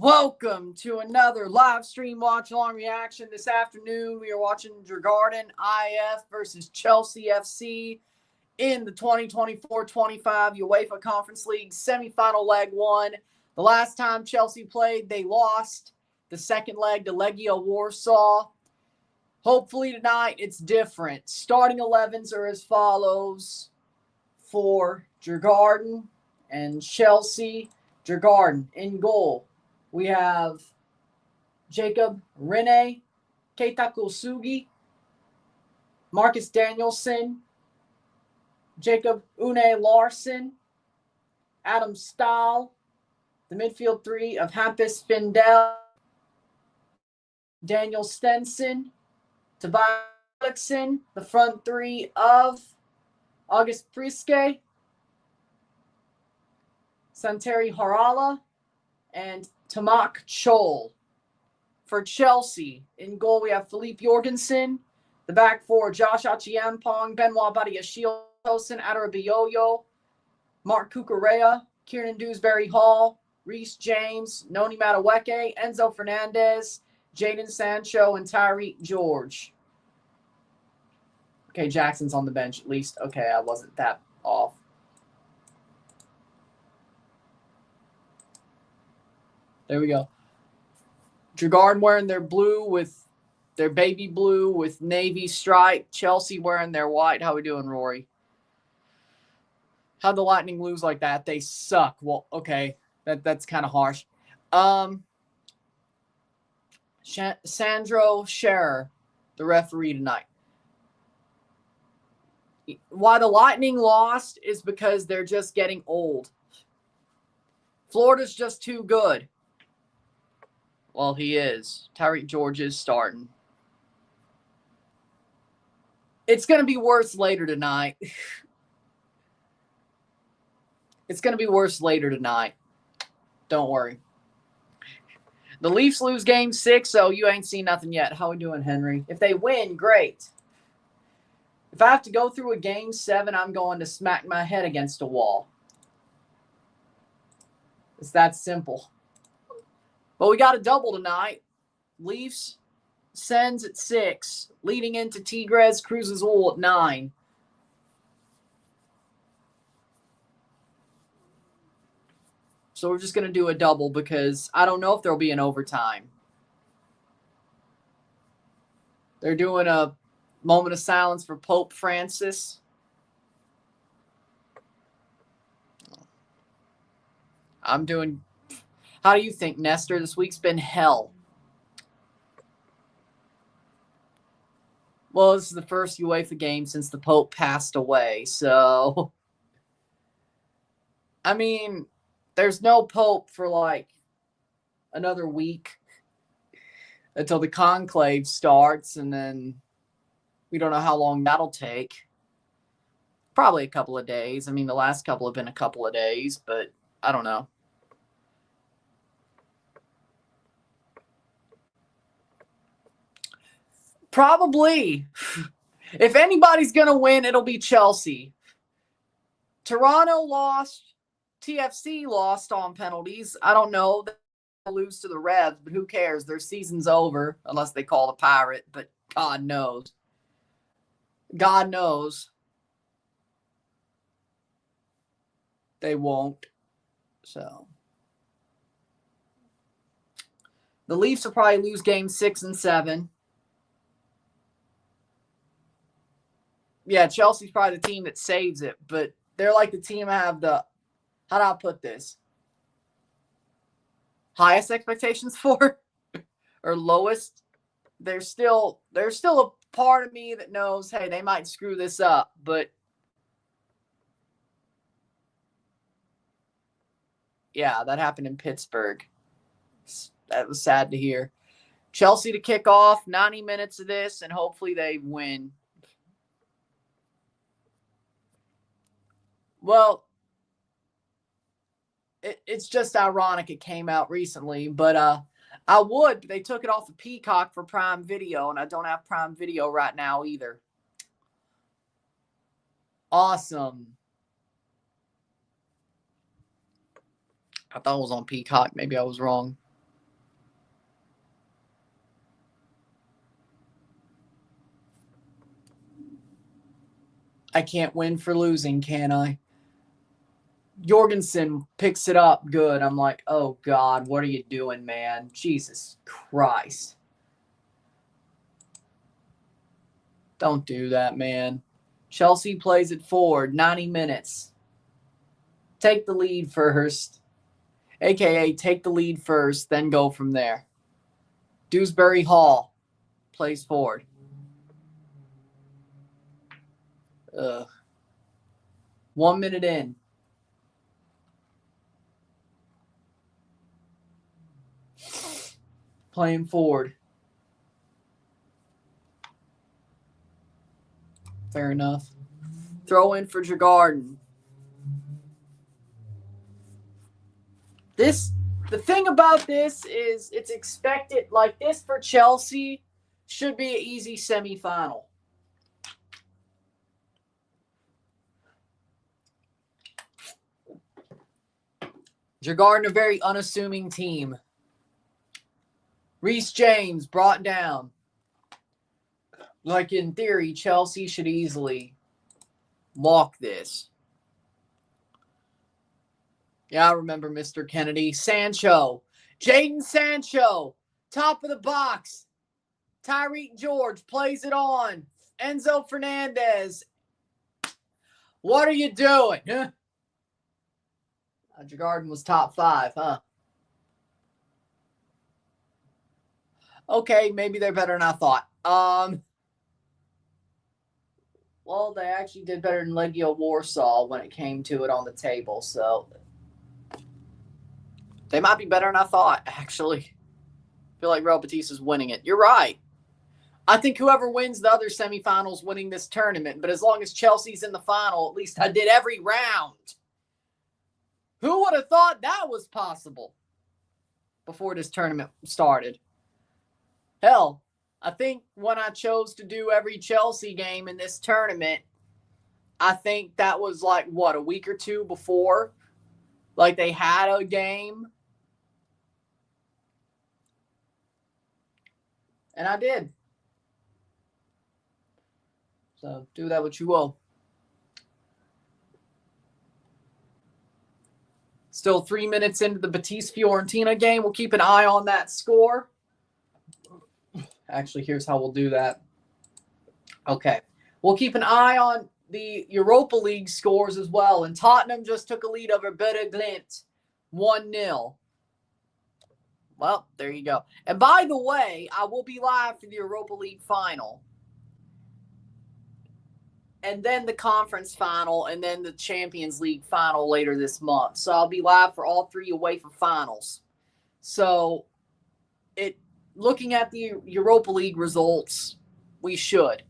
welcome to another live stream watch-along reaction. This afternoon, we are watching Djurgården IF versus Chelsea FC in the 2024-25 UEFA Conference League semifinal leg 1. The last time Chelsea played, they lost the second leg to Legia Warsaw. Hopefully tonight it's different. Starting 11s are as follows for Djurgården and Chelsea. Djurgården in goal. We have Jacob Rene, Keita Kosugi, Marcus Danielson, Jacob Une Larson, Adam Stahl, the midfield three of Hampus Findel, Daniel Stenson, Tobias Alexson, the front three of August Priske, Santeri Harala, and Tamak Chol. For Chelsea, in goal we have Philippe Jorgensen. The back four, Josh Achiampong, Benoit Badiashile, Tosin Adarabioyo, Mark Cucurella, Kieran Dewsbury Hall, Reece James, Noni Madueke, Enzo Fernandez, Jadon Sancho, and Tyreek George. Okay, Jackson's on the bench at least. Okay, I wasn't that off. There we go. Djurgården wearing their blue with their baby blue with navy stripe. Chelsea wearing their white. How we doing, Rory? How'd the Lightning lose like that? They suck. Well, okay. That's kind of harsh. Sandro Scherer, the referee tonight. Why the Lightning lost is because they're just getting old. Florida's just too good. Well, he is. Tyreek George is starting. It's going to be worse later tonight. It's going to be worse later tonight. Don't worry. The Leafs lose game 6, so you ain't seen nothing yet. How we doing, Henry? If they win, great. If I have to go through a game 7, I'm going to smack my head against a wall. It's that simple. But we got a double tonight. Leafs, Sens at 6, leading into Tigres, Cruz Azul at 9. So we're just going to do a double because I don't know if there'll be an overtime. They're doing a moment of silence for Pope Francis. I'm doing... How do you think, Nestor? This week's been hell. Well, this is the first UEFA game since the Pope passed away, so... I mean, there's no Pope for, like, another week until the conclave starts, and then we don't know how long that'll take. Probably a couple of days. I mean, the last couple have been a couple of days, but I don't know. Probably. If anybody's going to win, it'll be Chelsea. Toronto lost. TFC lost on penalties. I don't know. They'll lose to the Revs, but who cares? Their season's over unless they call a pirate, but God knows. God knows. They won't. So. The Leafs will probably lose games 6 and 7. Yeah, Chelsea's probably the team that saves it, but they're like the team I have the, how do I put this? Highest expectations for or lowest. There's still a part of me that knows, hey, they might screw this up, but yeah, that happened in Pittsburgh. That was sad to hear. Chelsea to kick off 90 minutes of this, and hopefully they win. Well, it's just ironic it came out recently, but but they took it off of Peacock for Prime Video, and I don't have Prime Video right now either. Awesome. I thought it was on Peacock. Maybe I was wrong. I can't win for losing, can I? Jorgensen picks it up good. I'm like, oh, God, what are you doing, man? Jesus Christ. Don't do that, man. Chelsea plays it forward, 90 minutes. Take the lead first. AKA, take the lead first, then go from there. Dewsbury Hall plays forward. Ugh. 1 minute in. Playing forward. Fair enough. Throw in for Djurgården. The thing about this is it's expected, like this for Chelsea, should be an easy semifinal. Djurgården, a very unassuming team. Reece James brought down. Like in theory, Chelsea should easily walk this. Yeah, I remember Mr. Kennedy. Sancho. Jadon Sancho. Top of the box. Tyreek George plays it on. Enzo Fernandez. What are you doing? Huh? Djurgården was top 5, huh? Okay, maybe they're better than I thought. Well, they actually did better than Legia Warsaw when it came to it on the table, so they might be better than I thought, actually. I feel like Real Betis is winning it. You're right. I think whoever wins the other semifinals winning this tournament, but as long as Chelsea's in the final, at least I did every round. Who would have thought that was possible before this tournament started? Hell, I think when I chose to do every Chelsea game in this tournament, I think that was like, what, a week or two before? Like they had a game. And I did. So do that what you will. Still 3 minutes into the Betis-Fiorentina game. We'll keep an eye on that score. Actually, here's how we'll do that. Okay. We'll keep an eye on the Europa League scores as well. And Tottenham just took a lead over Beta Glimt 1-0. Well, there you go. And by the way, I will be live for the Europa League final. And then the conference final, and then the Champions League final later this month. So I'll be live for all 3 UEFA finals. So looking at the Europa League results, we should.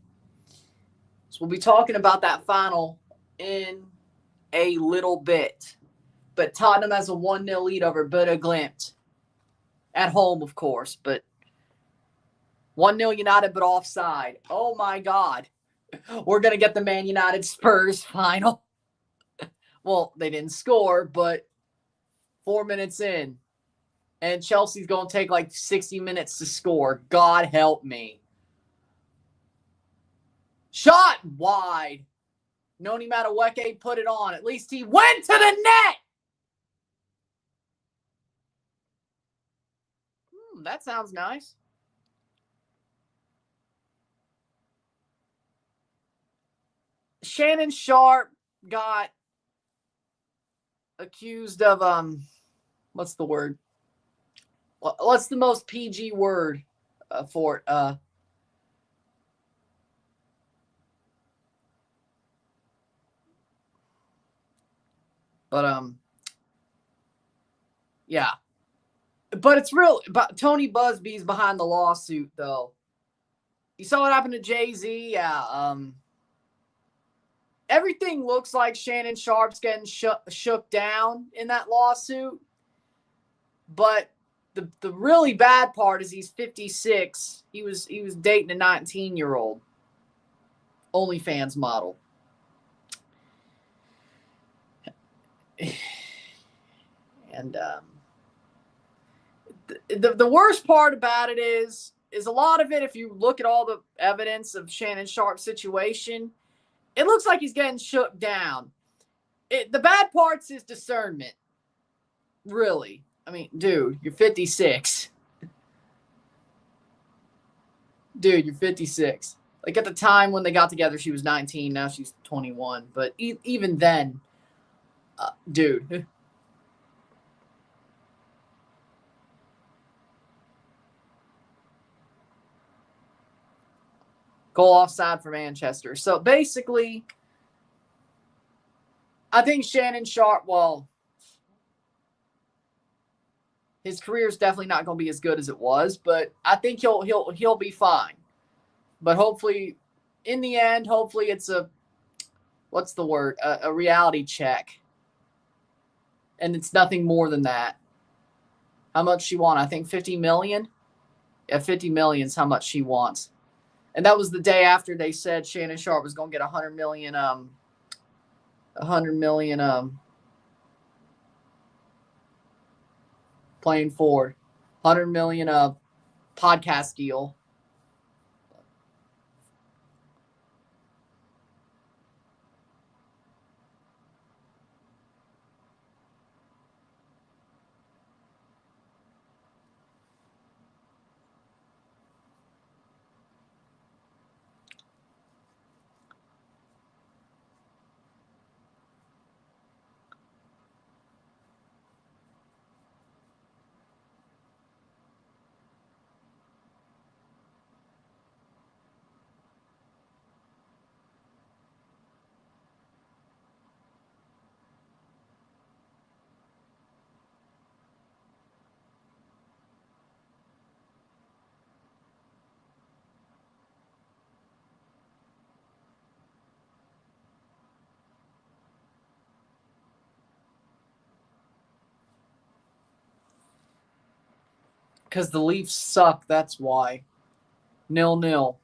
So we'll be talking about that final in a little bit. But Tottenham has a 1-0 lead over Beta Glimt. At home, of course, but 1-0 United, but offside. Oh, my God. We're going to get the Man United Spurs final. Well, they didn't score, but 4 minutes in. And Chelsea's going to take like 60 minutes to score. God help me. Shot wide. Noni Madueke put it on. At least he went to the net. That sounds nice. Shannon Sharp got accused of, what's the word? What's the most PG word for it? Yeah. But it's real. But Tony Busby's behind the lawsuit, though. You saw what happened to Jay-Z? Yeah. Everything looks like Shannon Sharp's getting shook down in that lawsuit. But the really bad part is he's 56. He was dating a 19-year-old OnlyFans model. And the worst part about it is a lot of it, if you look at all the evidence of Shannon Sharp's situation, it looks like he's getting shook down. The bad part's his discernment. Really. I mean, dude, you're 56. Dude, you're 56. Like, at the time when they got together, she was 19. Now she's 21. But even then, dude. Goal offside for Manchester. So, basically, I think Shannon Sharpe, well, his career is definitely not going to be as good as it was, but I think he'll be fine. But hopefully, in the end, hopefully it's a reality check, and it's nothing more than that. How much she want? I think 50 million. Yeah, 50 million is how much she wants, and that was the day after they said Shannon Sharpe was going to get 100 million. 100 million. Playing for 100 million podcast deal. Because the Leafs suck, that's why. 0-0.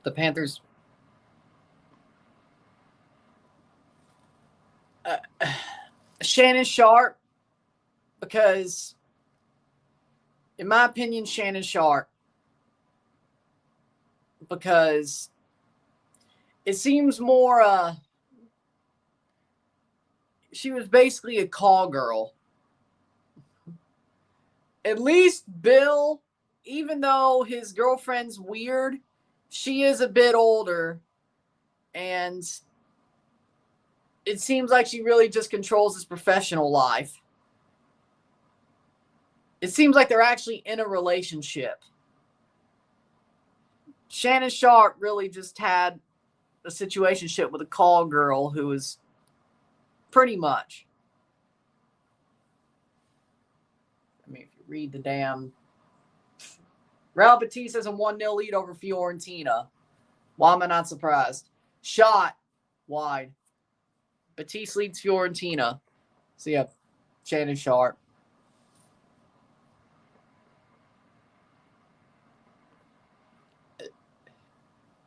The Panthers. Shannon Sharpe, because, in my opinion, Shannon Sharpe, because it seems more, she was basically a call girl. At least Bill, even though his girlfriend's weird, she is a bit older, and it seems like she really just controls his professional life. It seems like they're actually in a relationship. Shannon Sharpe really just had a situationship with a call girl who was pretty much. I mean, if you read the damn. Real Betis has a 1-0 lead over Fiorentina. Why am I not surprised? Shot wide. Betis leads Fiorentina. So, yeah, Shannon Sharpe.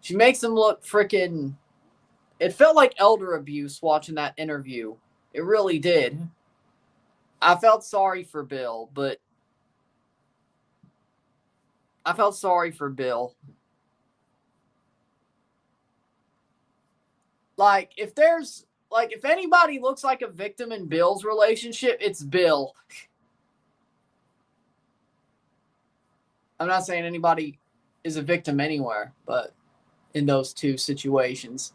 She makes him look freaking. It felt like elder abuse watching that interview. It really did. I felt sorry for Bill, but. I felt sorry for Bill. Like, if anybody looks like a victim in Bill's relationship, it's Bill. I'm not saying anybody is a victim anywhere, but in those two situations.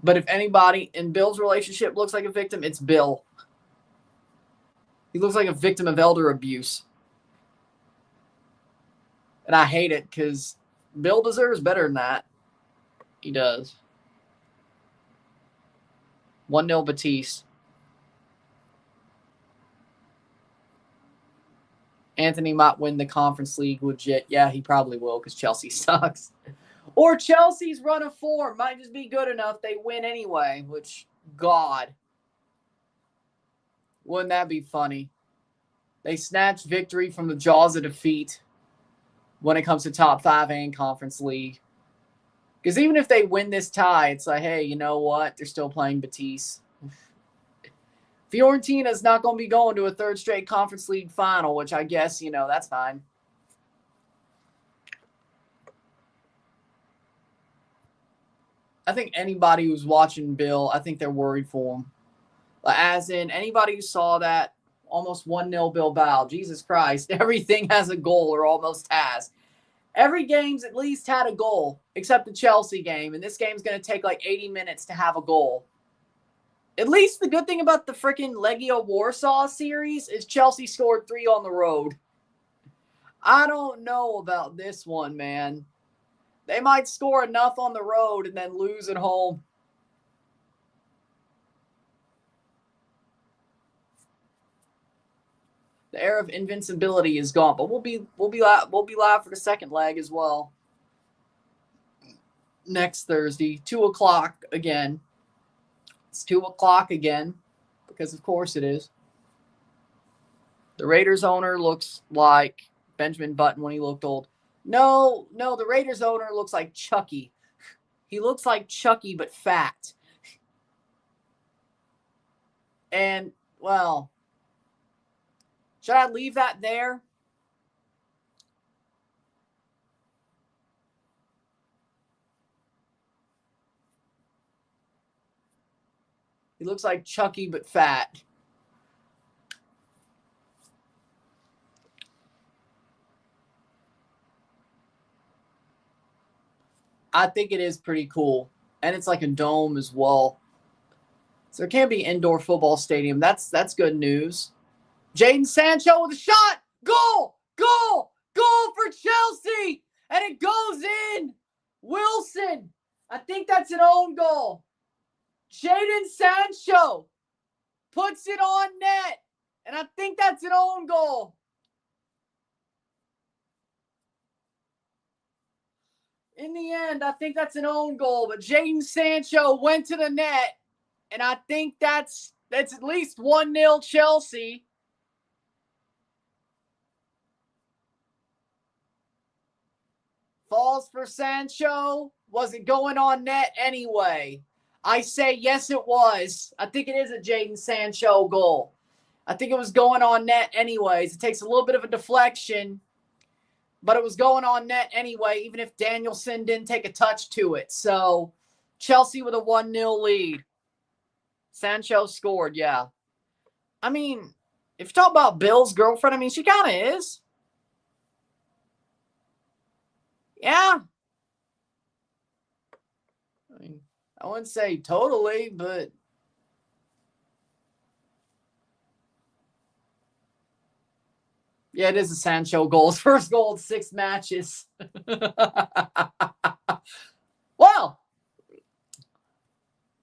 But if anybody in Bill's relationship looks like a victim, it's Bill. He looks like a victim of elder abuse. And I hate it because Bill deserves better than that. He does. 1-0 Betis. Anthony might win the Conference League legit. Yeah, he probably will because Chelsea sucks. Or Chelsea's run of form might just be good enough they win anyway, which, God. Wouldn't that be funny? They snatch victory from the jaws of defeat when it comes to top 5 and Conference League. Because even if they win this tie, it's like, hey, you know what? They're still playing Betis. Fiorentina's not going to be going to a third straight Conference League final, which I guess, that's fine. I think anybody who's watching Bill, I think they're worried for him. As in, anybody who saw that almost 1-0 Bilbao, Jesus Christ, everything has a goal or almost has. Every game's at least had a goal, except the Chelsea game, and this game's going to take like 80 minutes to have a goal. At least the good thing about the freaking Legia Warsaw series is Chelsea scored 3 on the road. I don't know about this one, man. They might score enough on the road and then lose at home. The era of invincibility is gone, but we'll be live for the second leg as well. Next Thursday, 2:00 again. It's 2:00 again, because of course it is. The Raiders owner looks like Benjamin Button when he looked old. No, the Raiders owner looks like Chucky. He looks like Chucky, but fat. And, well, should I leave that there? He looks like Chucky, but fat. I think it is pretty cool. And it's like a dome as well. So there can be indoor football stadium. That's good news. Jadon Sancho with a shot. Goal! Goal! Goal for Chelsea! And it goes in. Wilson. I think that's an own goal. Jadon Sancho puts it on net. And I think that's an own goal. In the end, I think that's an own goal. But Jadon Sancho went to the net. And I think that's at least 1-0 Chelsea. Falls for Sancho. Was it going on net anyway? I say yes, it was. I think it is a Jadon Sancho goal. I think it was going on net anyways. It takes a little bit of a deflection, but it was going on net anyway, even if Danielson didn't take a touch to it. So Chelsea with a 1-0 lead. Sancho scored, yeah. I mean, if you talk about Bill's girlfriend, I mean, she kind of is. Yeah. I mean, I wouldn't say totally, but yeah, it is a Sancho goal. His first goal in 6 matches. Well,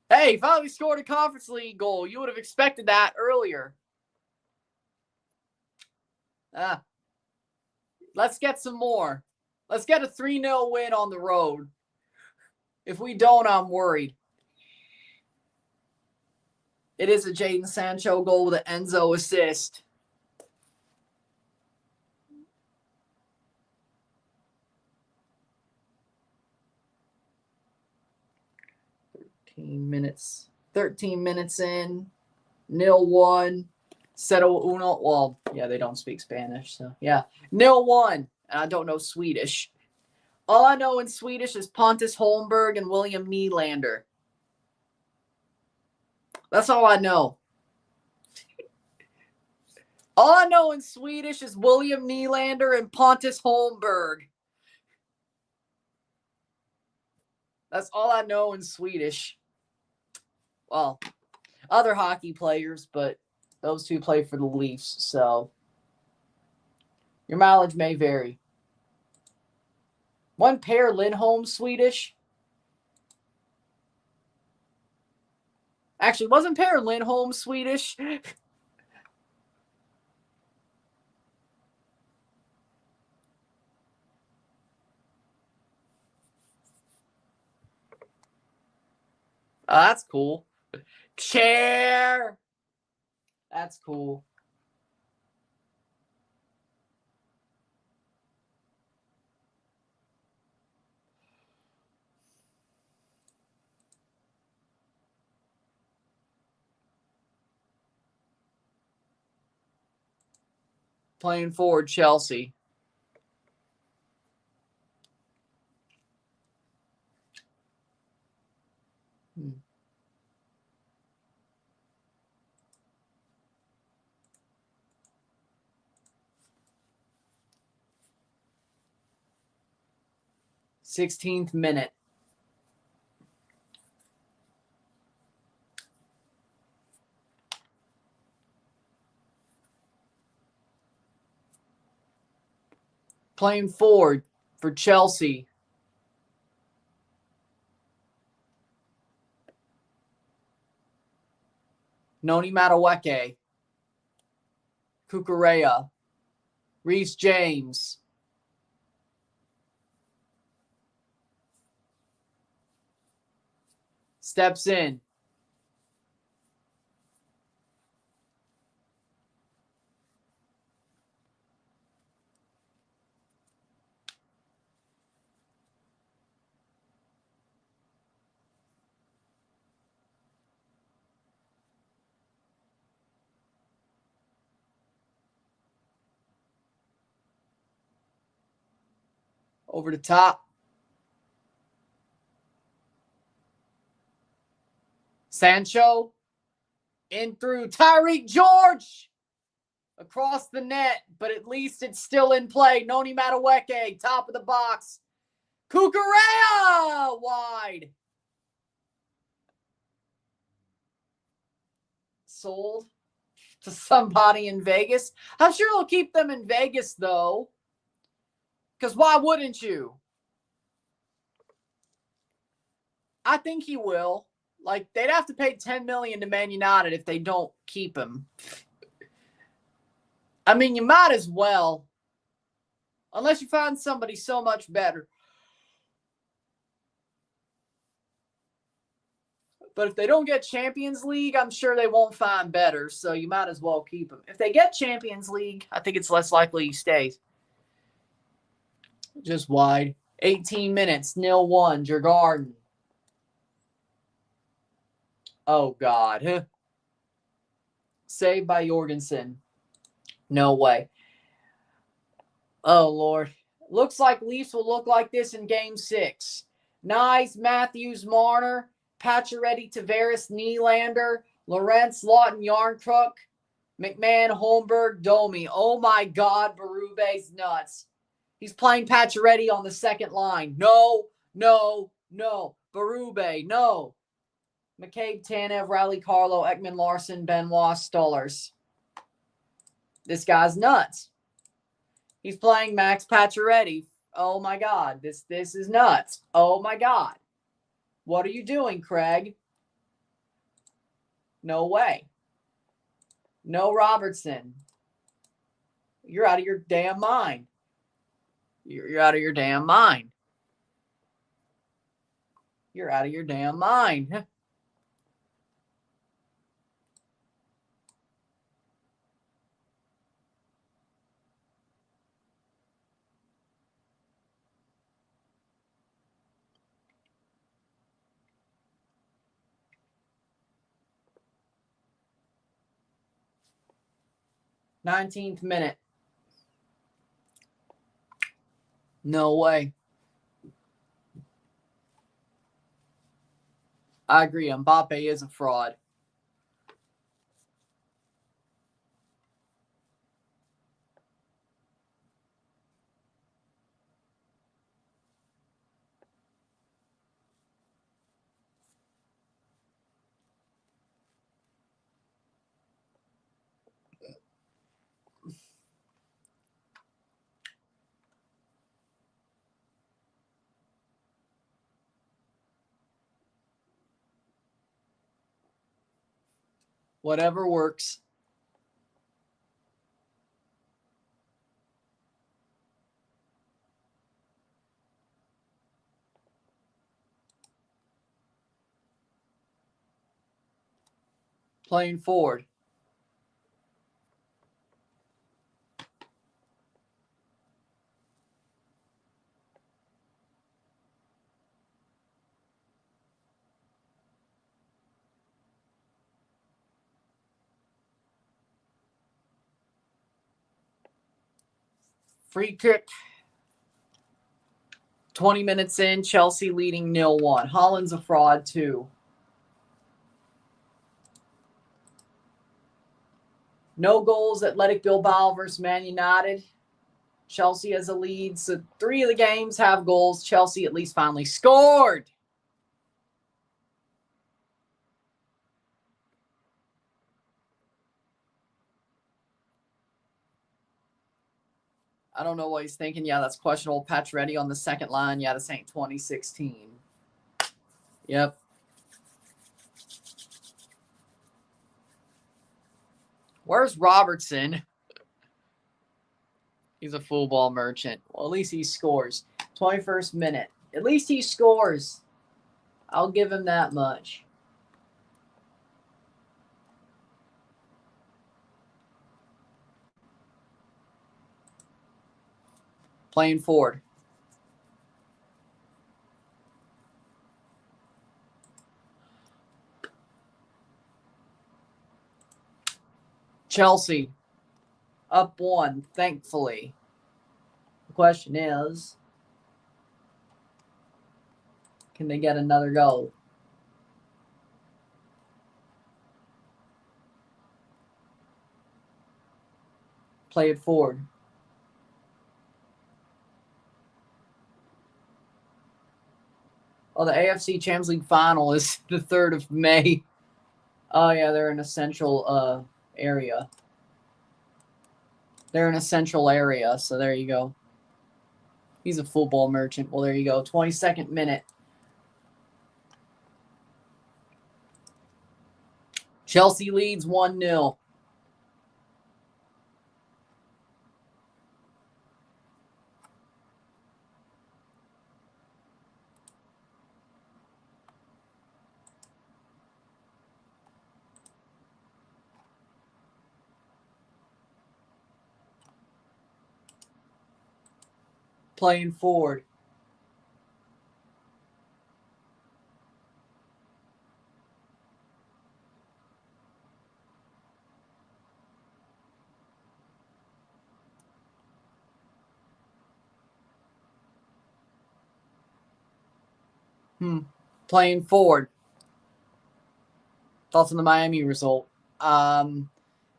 hey, finally scored a Conference League goal. You would have expected that earlier. Let's get some more. Let's get a 3-0 win on the road. If we don't, I'm worried. It is a Jadon Sancho goal with an Enzo assist. 13 minutes in. 0-1. Cero uno. Well, yeah, they don't speak Spanish, so yeah. 0-1. And I don't know Swedish. All I know in Swedish is Pontus Holmberg and William Nylander. That's all I know. All I know in Swedish is William Nylander and Pontus Holmberg. That's all I know in Swedish. Well, other hockey players, but those two play for the Leafs, so your mileage may vary. One pair Lindholm Swedish. Actually, wasn't Per Lindholm Swedish? That's cool. Chair. That's cool. Playing forward, Chelsea. 16th minute. Playing forward for Chelsea. Noni Madueke. Cucurella. Reece James. Steps in. Over the top. Sancho. In through Tyreek George. Across the net, but at least it's still in play. Noni Madueke, top of the box. Cucurella, wide. Sold to somebody in Vegas. I'm sure he'll keep them in Vegas, though. Because why wouldn't you? I think he will. Like, they'd have to pay $10 million to Man United if they don't keep him. I mean, you might as well. Unless you find somebody so much better. But if they don't get Champions League, I'm sure they won't find better. So you might as well keep him. If they get Champions League, I think it's less likely he stays. Just wide. 18 minutes, 0-1, Djurgården. Oh, God. Saved by Jorgensen. No way. Oh, Lord. Looks like Leafs will look like this in Game 6. Nyes, Matthews, Marner, Pacioretty, Tavares, Nylander, Lorentz, Lawton, Yarncrook, McMahon, Holmberg, Domi. Oh, my God, Berube's nuts. He's playing Pacioretty on the second line. No. Berube, no. McCabe, Tanev, Riley, Carlo, Ekman, Larson, Benoit, Stollers. This guy's nuts. He's playing Max Pacioretty. Oh, my God. This is nuts. Oh, my God. What are you doing, Craig? No way. No Robertson. You're out of your damn mind. You're out of your damn mind. You're out of your damn mind. Nineteenth minute. No way. I agree. Mbappe is a fraud. Whatever works. Playing forward. Free kick. 20 minutes in, Chelsea leading 0-1. Holland's a fraud too. No goals, Athletic Bilbao versus Man United. Chelsea has a lead, so 3 of the games have goals. Chelsea at least finally scored. I don't know what he's thinking. Yeah, that's questionable. Pacioretty on the second line. Yeah, this ain't 2016. Yep. Where's Robertson? He's a football merchant. Well, at least he scores. 21st minute. At least he scores. I'll give him that much. Playing forward. Chelsea. Up 1, thankfully. The question is, can they get another goal? Play it forward. Oh, the AFC Champions League final is the 3rd of May. Oh, yeah, they're in a central area. They're in a central area, so there you go. He's a football merchant. Well, there you go. 22nd minute. Chelsea leads 1-0. Playing forward. Playing forward. Thoughts on the Miami result?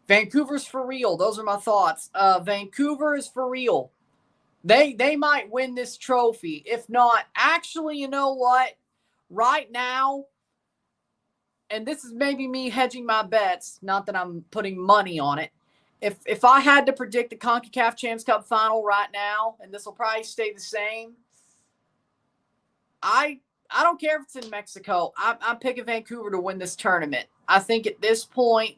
Vancouver's for real. Those are my thoughts. Vancouver is for real. They might win this trophy. If not, actually, you know what? Right now, and this is maybe me hedging my bets, not that I'm putting money on it. If I had to predict the CONCACAF Champions Cup final right now, and this will probably stay the same, I don't care if it's in Mexico. I'm picking Vancouver to win this tournament. I think at this point,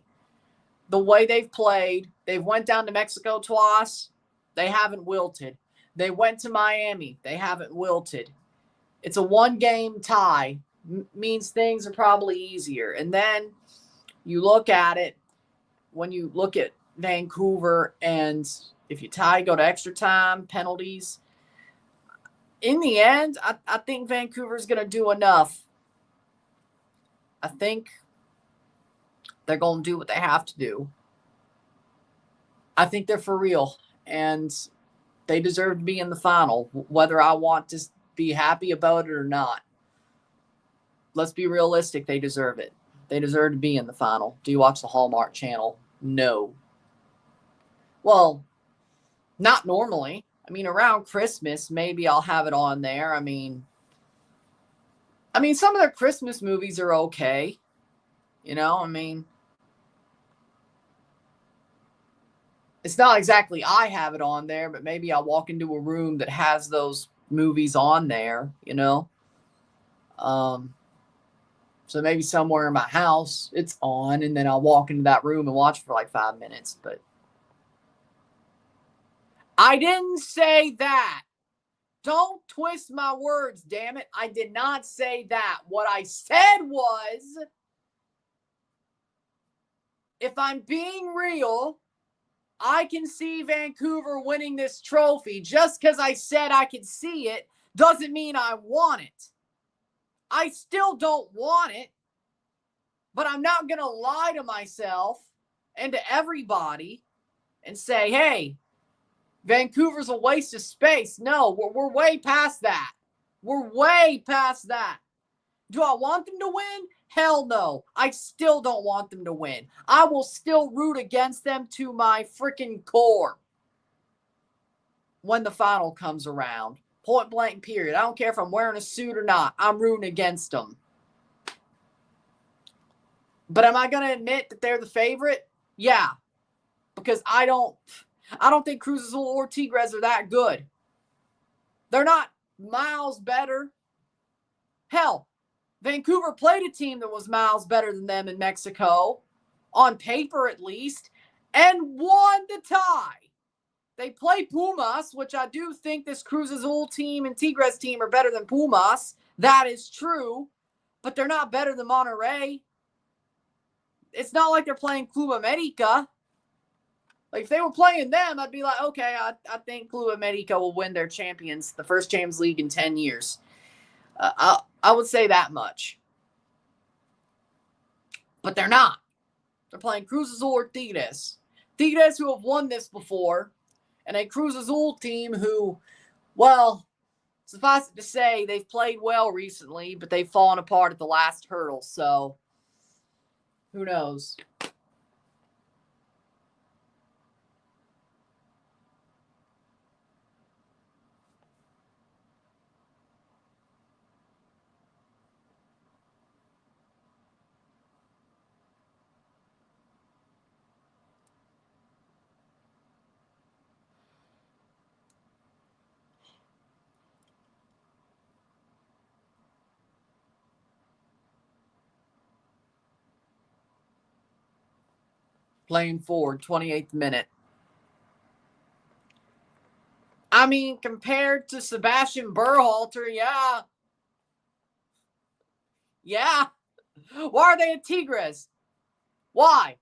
the way they've played, they've went down to Mexico twice. They haven't wilted. They went to Miami. They haven't wilted. It's a 1-game tie. Means things are probably easier. And then you look at it, when you look at Vancouver, and if you tie, go to extra time, penalties. In the end, I think Vancouver's going to do enough. I think they're going to do what they have to do. I think they're for real, and they deserve to be in the final, whether I want to be happy about it or not. Let's be realistic. They deserve it. They deserve to be in the final. Do you watch the Hallmark Channel? No. Well, not normally. I mean, around Christmas, maybe I'll have it on there. I mean, some of their Christmas movies are okay. You know, I mean, it's not exactly I have it on there, but maybe I'll walk into a room that has those movies on there, you know. So maybe somewhere in my house it's on, and then I'll walk into that room and watch for like 5 minutes. But I didn't say that. Don't twist my words, damn it. I did not say that. What I said was, if I'm being real, I can see Vancouver winning this trophy. Just because I said I could see it doesn't mean I want it. I still don't want it, but I'm not going to lie to myself and to everybody and say, hey, Vancouver's a waste of space. No, we're way past that. We're way past that. Do I want them to win? Hell no. I still don't want them to win. I will still root against them to my freaking core. when the final comes around. Point blank, period. I don't care if I'm wearing a suit or not. I'm rooting against them. But am I going to admit that they're the favorite? Yeah. Because I don't think Cruz Azul or Tigres are that good. They're not miles better. Hell, Vancouver played a team that was miles better than them in Mexico, on paper at least, and won the tie. They play Pumas, which I do think this Cruz Azul team and Tigres team are better than Pumas. That is true, but they're not better than Monterrey. It's not like they're playing Club America. Like, if they were playing them, I'd be like, okay, I think Club America will win their champions, the first Champions League in 10 years. I would say that much. But they're not. They're playing Cruz Azul or Tigres. Tigres who have won this before, and a Cruz Azul team who, well, suffice it to say, they've played well recently, but they've fallen apart at the last hurdle. So, who knows? Playing forward, 28th minute. I mean, compared to Sebastian Berhalter, yeah. Yeah. Why are they at Tigres? Why?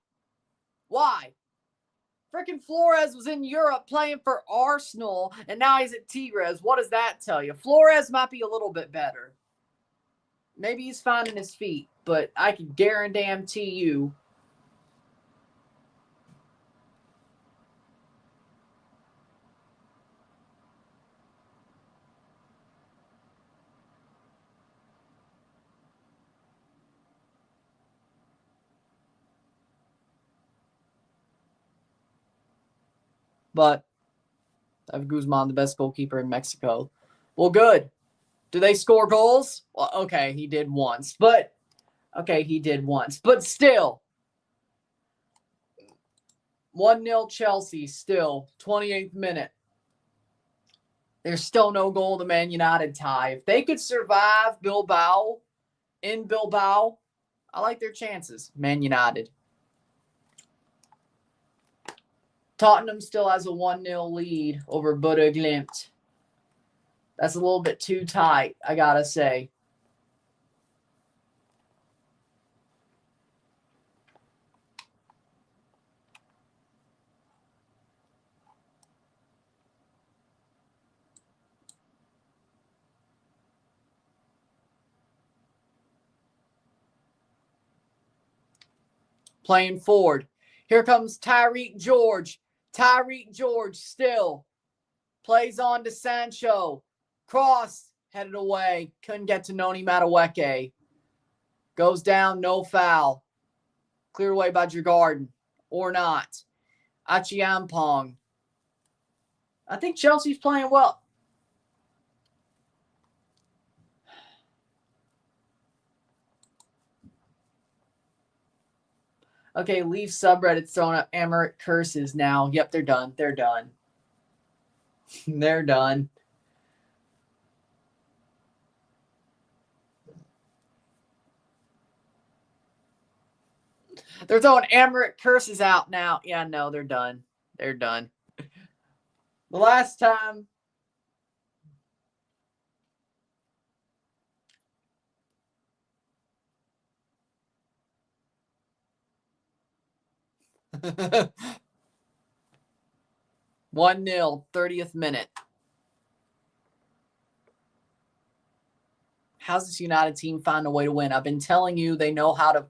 Freaking Flores was in Europe playing for Arsenal, and now he's at Tigres. What does that tell you? Flores might be a little bit better. Maybe he's finding his feet, but I can guarantee you. But I have Guzman, the best goalkeeper in Mexico. Well, good. Do they score goals? Well, okay, he did once. But still. 1-0 Chelsea still. 28th minute. There's still no goal to Man United tie. If they could survive Bilbao, I like their chances. Man United. Tottenham still has a 1-0 lead over Bodø Glimt. That's a little bit too tight, I gotta say. Playing forward. Here comes Tyreek George. Tyreek George still plays on to Sancho. Cross headed away. Couldn't get to Noni Madueke. Goes down, no foul. Cleared away by Djurgården. Or not. Achiampong. I think Chelsea's playing well. Okay, Leaf subreddit's throwing up Emirates curses now. Yep, they're done. They're done. They're done. They're throwing Emirates curses out now. Yeah, no, they're done. They're done. The last time. One 0 30th minute. How's this United team find a way to win? I've been telling you they know how to.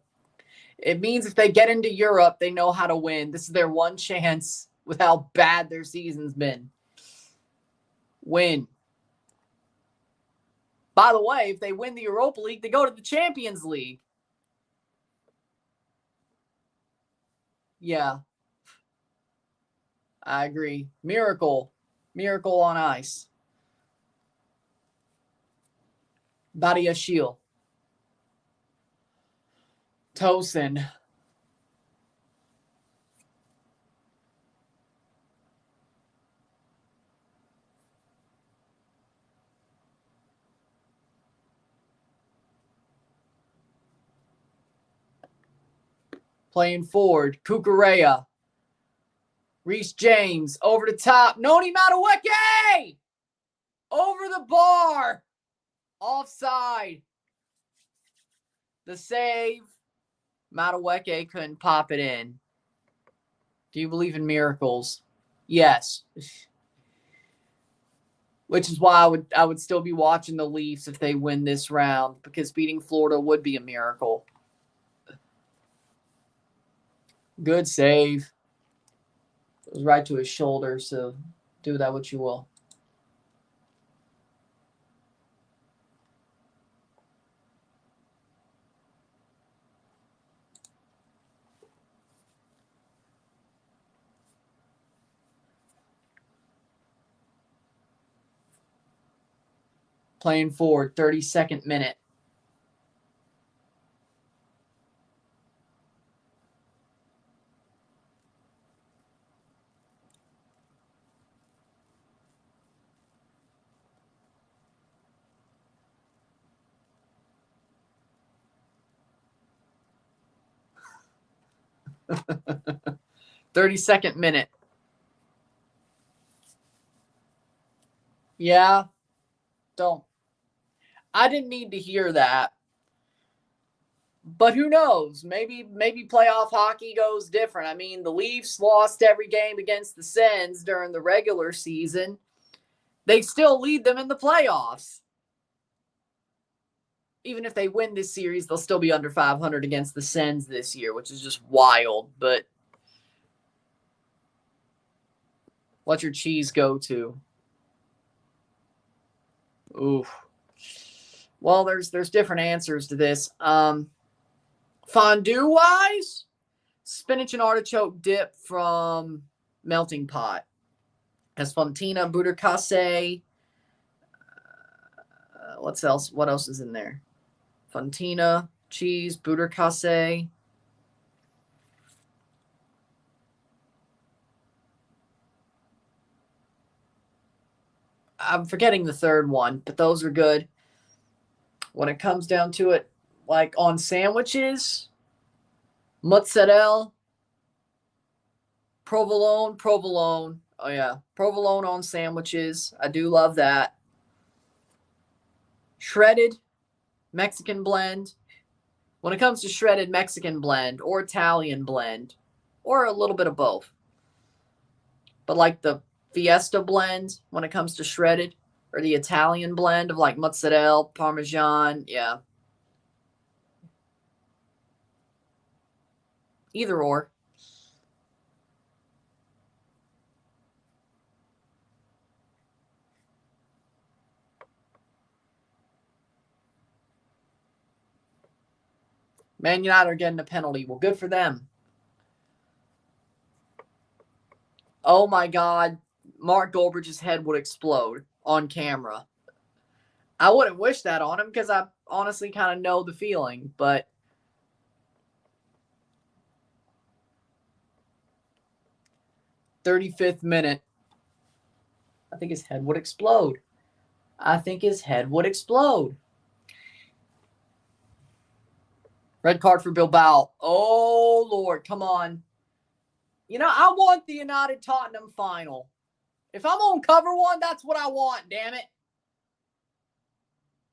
It means if they get into Europe, they know how to win. This is their one chance with how bad their season's been. Win. By the way, if they win the Europa League, they go to the Champions League. Yeah. I agree. Miracle. Miracle on Ice. Badia Shield. Tosin. Playing forward, Cucurella. Reece James over the top. Noni Madueke! Over the bar. Offside. The save. Madueke couldn't pop it in. Do you believe in miracles? Yes. Which is why I would still be watching the Leafs if they win this round, because beating Florida would be a miracle. Good save. It was right to his shoulder, so do that what you will. Playing forward, 32nd minute. "32nd minute. Yeah, don't. I didn't need to hear that. But who knows? Maybe playoff hockey goes different. I mean, the Leafs lost every game against the Sens during the regular season. They still lead them in the playoffs. Even if they win this series, they'll still be under 500 against the Sens this year, which is just wild. But what's your cheese go to? Ooh. Well, there's different answers to this. Fondue-wise, spinach and artichoke dip from Melting Pot. Has fontina, buttercasse. What else? What else is in there? Fontina, cheese, buttercasse. I'm forgetting the third one, but those are good. When it comes down to it, like on sandwiches, mozzarella, provolone. Oh, yeah. Provolone on sandwiches. I do love that. Shredded Mexican blend. When it comes to shredded Mexican blend or Italian blend, or a little bit of both. But like the Fiesta blend, when it comes to shredded, or the Italian blend of like mozzarella, Parmesan, yeah. Either or. Man United are getting a penalty. Well, good for them. Oh my God. Mark Goldbridge's head would explode on camera. I wouldn't wish that on him because I honestly kind of know the feeling, but 35th minute. I think his head would explode. Red card for Bilbao. Oh, Lord. Come on. You know, I want the United Tottenham final. If I'm on cover one, that's what I want, damn it.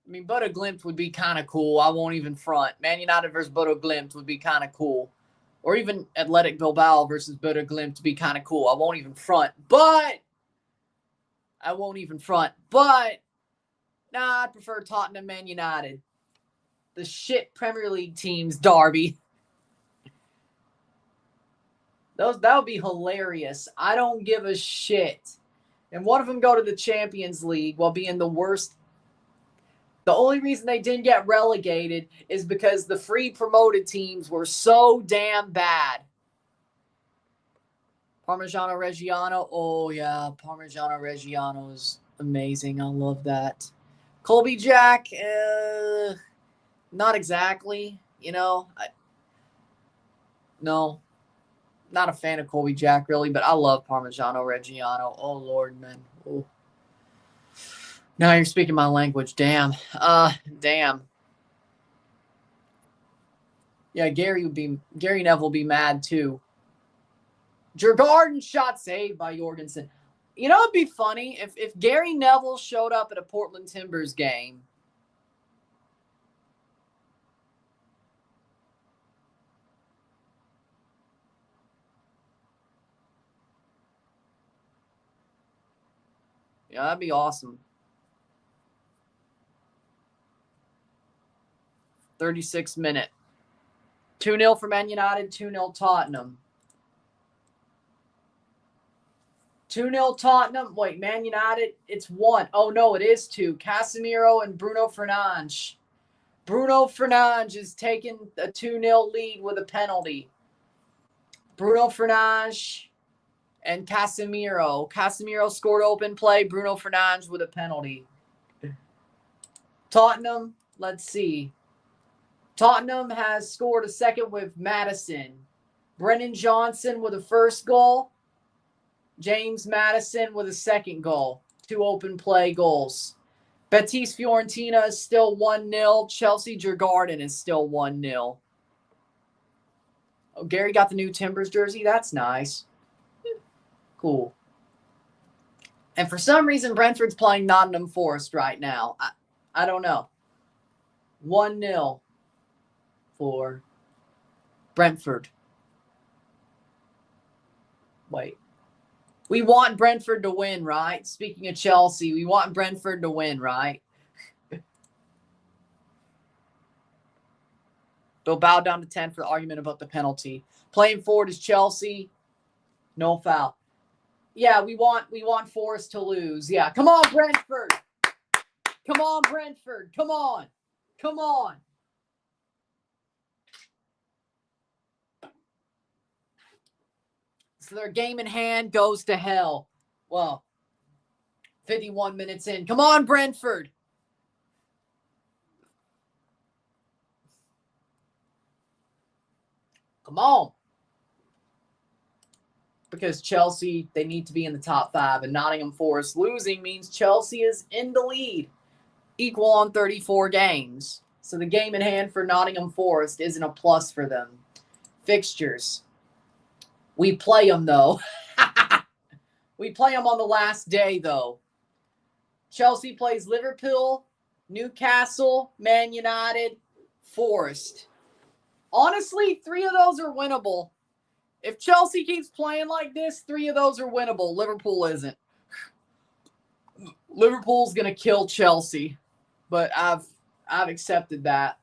I mean, Bodo Glimt would be kind of cool. I won't even front. Man United versus Bodo Glimt would be kind of cool. Or even Athletic Bilbao versus Bodo Glimt to be kind of cool. I won't even front. But nah, I'd prefer Tottenham Man United. The shit Premier League teams, Derby. That would be hilarious. I don't give a shit. And one of them go to the Champions League while being the worst. The only reason they didn't get relegated is because the free promoted teams were so damn bad. Parmigiano Reggiano. Oh, yeah. Parmigiano Reggiano is amazing. I love that. Colby Jack, not exactly. No, not a fan of Colby Jack, really, but I love Parmigiano Reggiano. Oh, Lord, man. Oh. Now you're speaking my language. Damn. Damn. Yeah, Gary Neville would be mad, too. Djurgården shot saved by Jorgensen. It'd be funny if Gary Neville showed up at a Portland Timbers game. Yeah, that'd be awesome. 36th minute. 2-0 for Man United, 2-0 Tottenham. 2-0 Tottenham. Wait, Man United, it's 1. Oh, no, it is 2. Casemiro and Bruno Fernandes. Bruno Fernandes is taking a 2-0 lead with a penalty. Bruno Fernandes and Casemiro. Casemiro scored open play. Bruno Fernandes with a penalty. Tottenham, let's see. Tottenham has scored a second with Maddison. Brennan Johnson with a first goal. James Maddison with a second goal. 2 open play goals. Betis Fiorentina is still 1-0. Chelsea Djurgården is still 1-0. Oh, Gary got the new Timbers jersey. That's nice. Cool. And for some reason, Brentford's playing Nottingham Forest right now. I don't know. 1-0 for Brentford. Wait. We want Brentford to win, right? Speaking of Chelsea, we want Brentford to win, right? They'll bow down to 10 for the argument about the penalty. Playing forward is Chelsea. No foul. Yeah, we want Forest to lose. Yeah, come on, Brentford. Come on, Brentford. Come on. Come on. So their game in hand goes to hell. Well, 51 minutes in. Come on, Brentford. Come on. Because Chelsea, they need to be in the top 5. And Nottingham Forest losing means Chelsea is in the lead. Equal on 34 games. So the game in hand for Nottingham Forest isn't a plus for them. Fixtures. We play them, though. We play them on the last day, though. Chelsea plays Liverpool, Newcastle, Man United, Forest. Honestly, 3 of those are winnable. If Chelsea keeps playing like this, 3 of those are winnable. Liverpool isn't. Liverpool's going to kill Chelsea, but I've accepted that.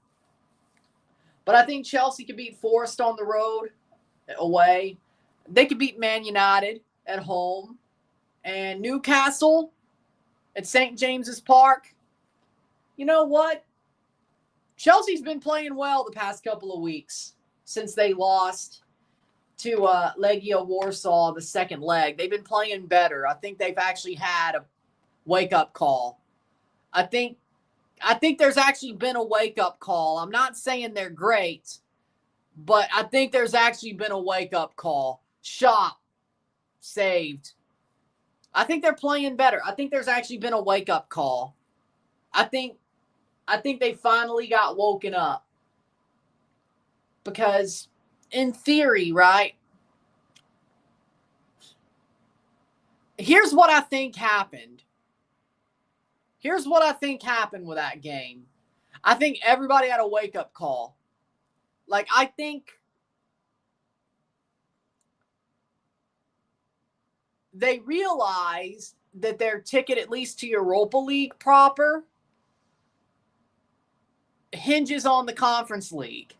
But I think Chelsea could beat Forest on the road, away. They could beat Man United at home. And Newcastle at St. James's Park. You know what? Chelsea's been playing well the past couple of weeks since they lost to Legia Warsaw the second leg. They've been playing better. I think they've actually had a wake-up call. I think there's actually been a wake-up call. I'm not saying they're great, but I think there's actually been a wake-up call. Shot saved. I think they're playing better. I think there's actually been a wake-up call. I think they finally got woken up. Because in theory, right? Here's what I think happened. Here's what I think happened with that game. I think everybody had a wake-up call. Like, I think they realized that their ticket, at least to Europa League proper, hinges on the Conference League.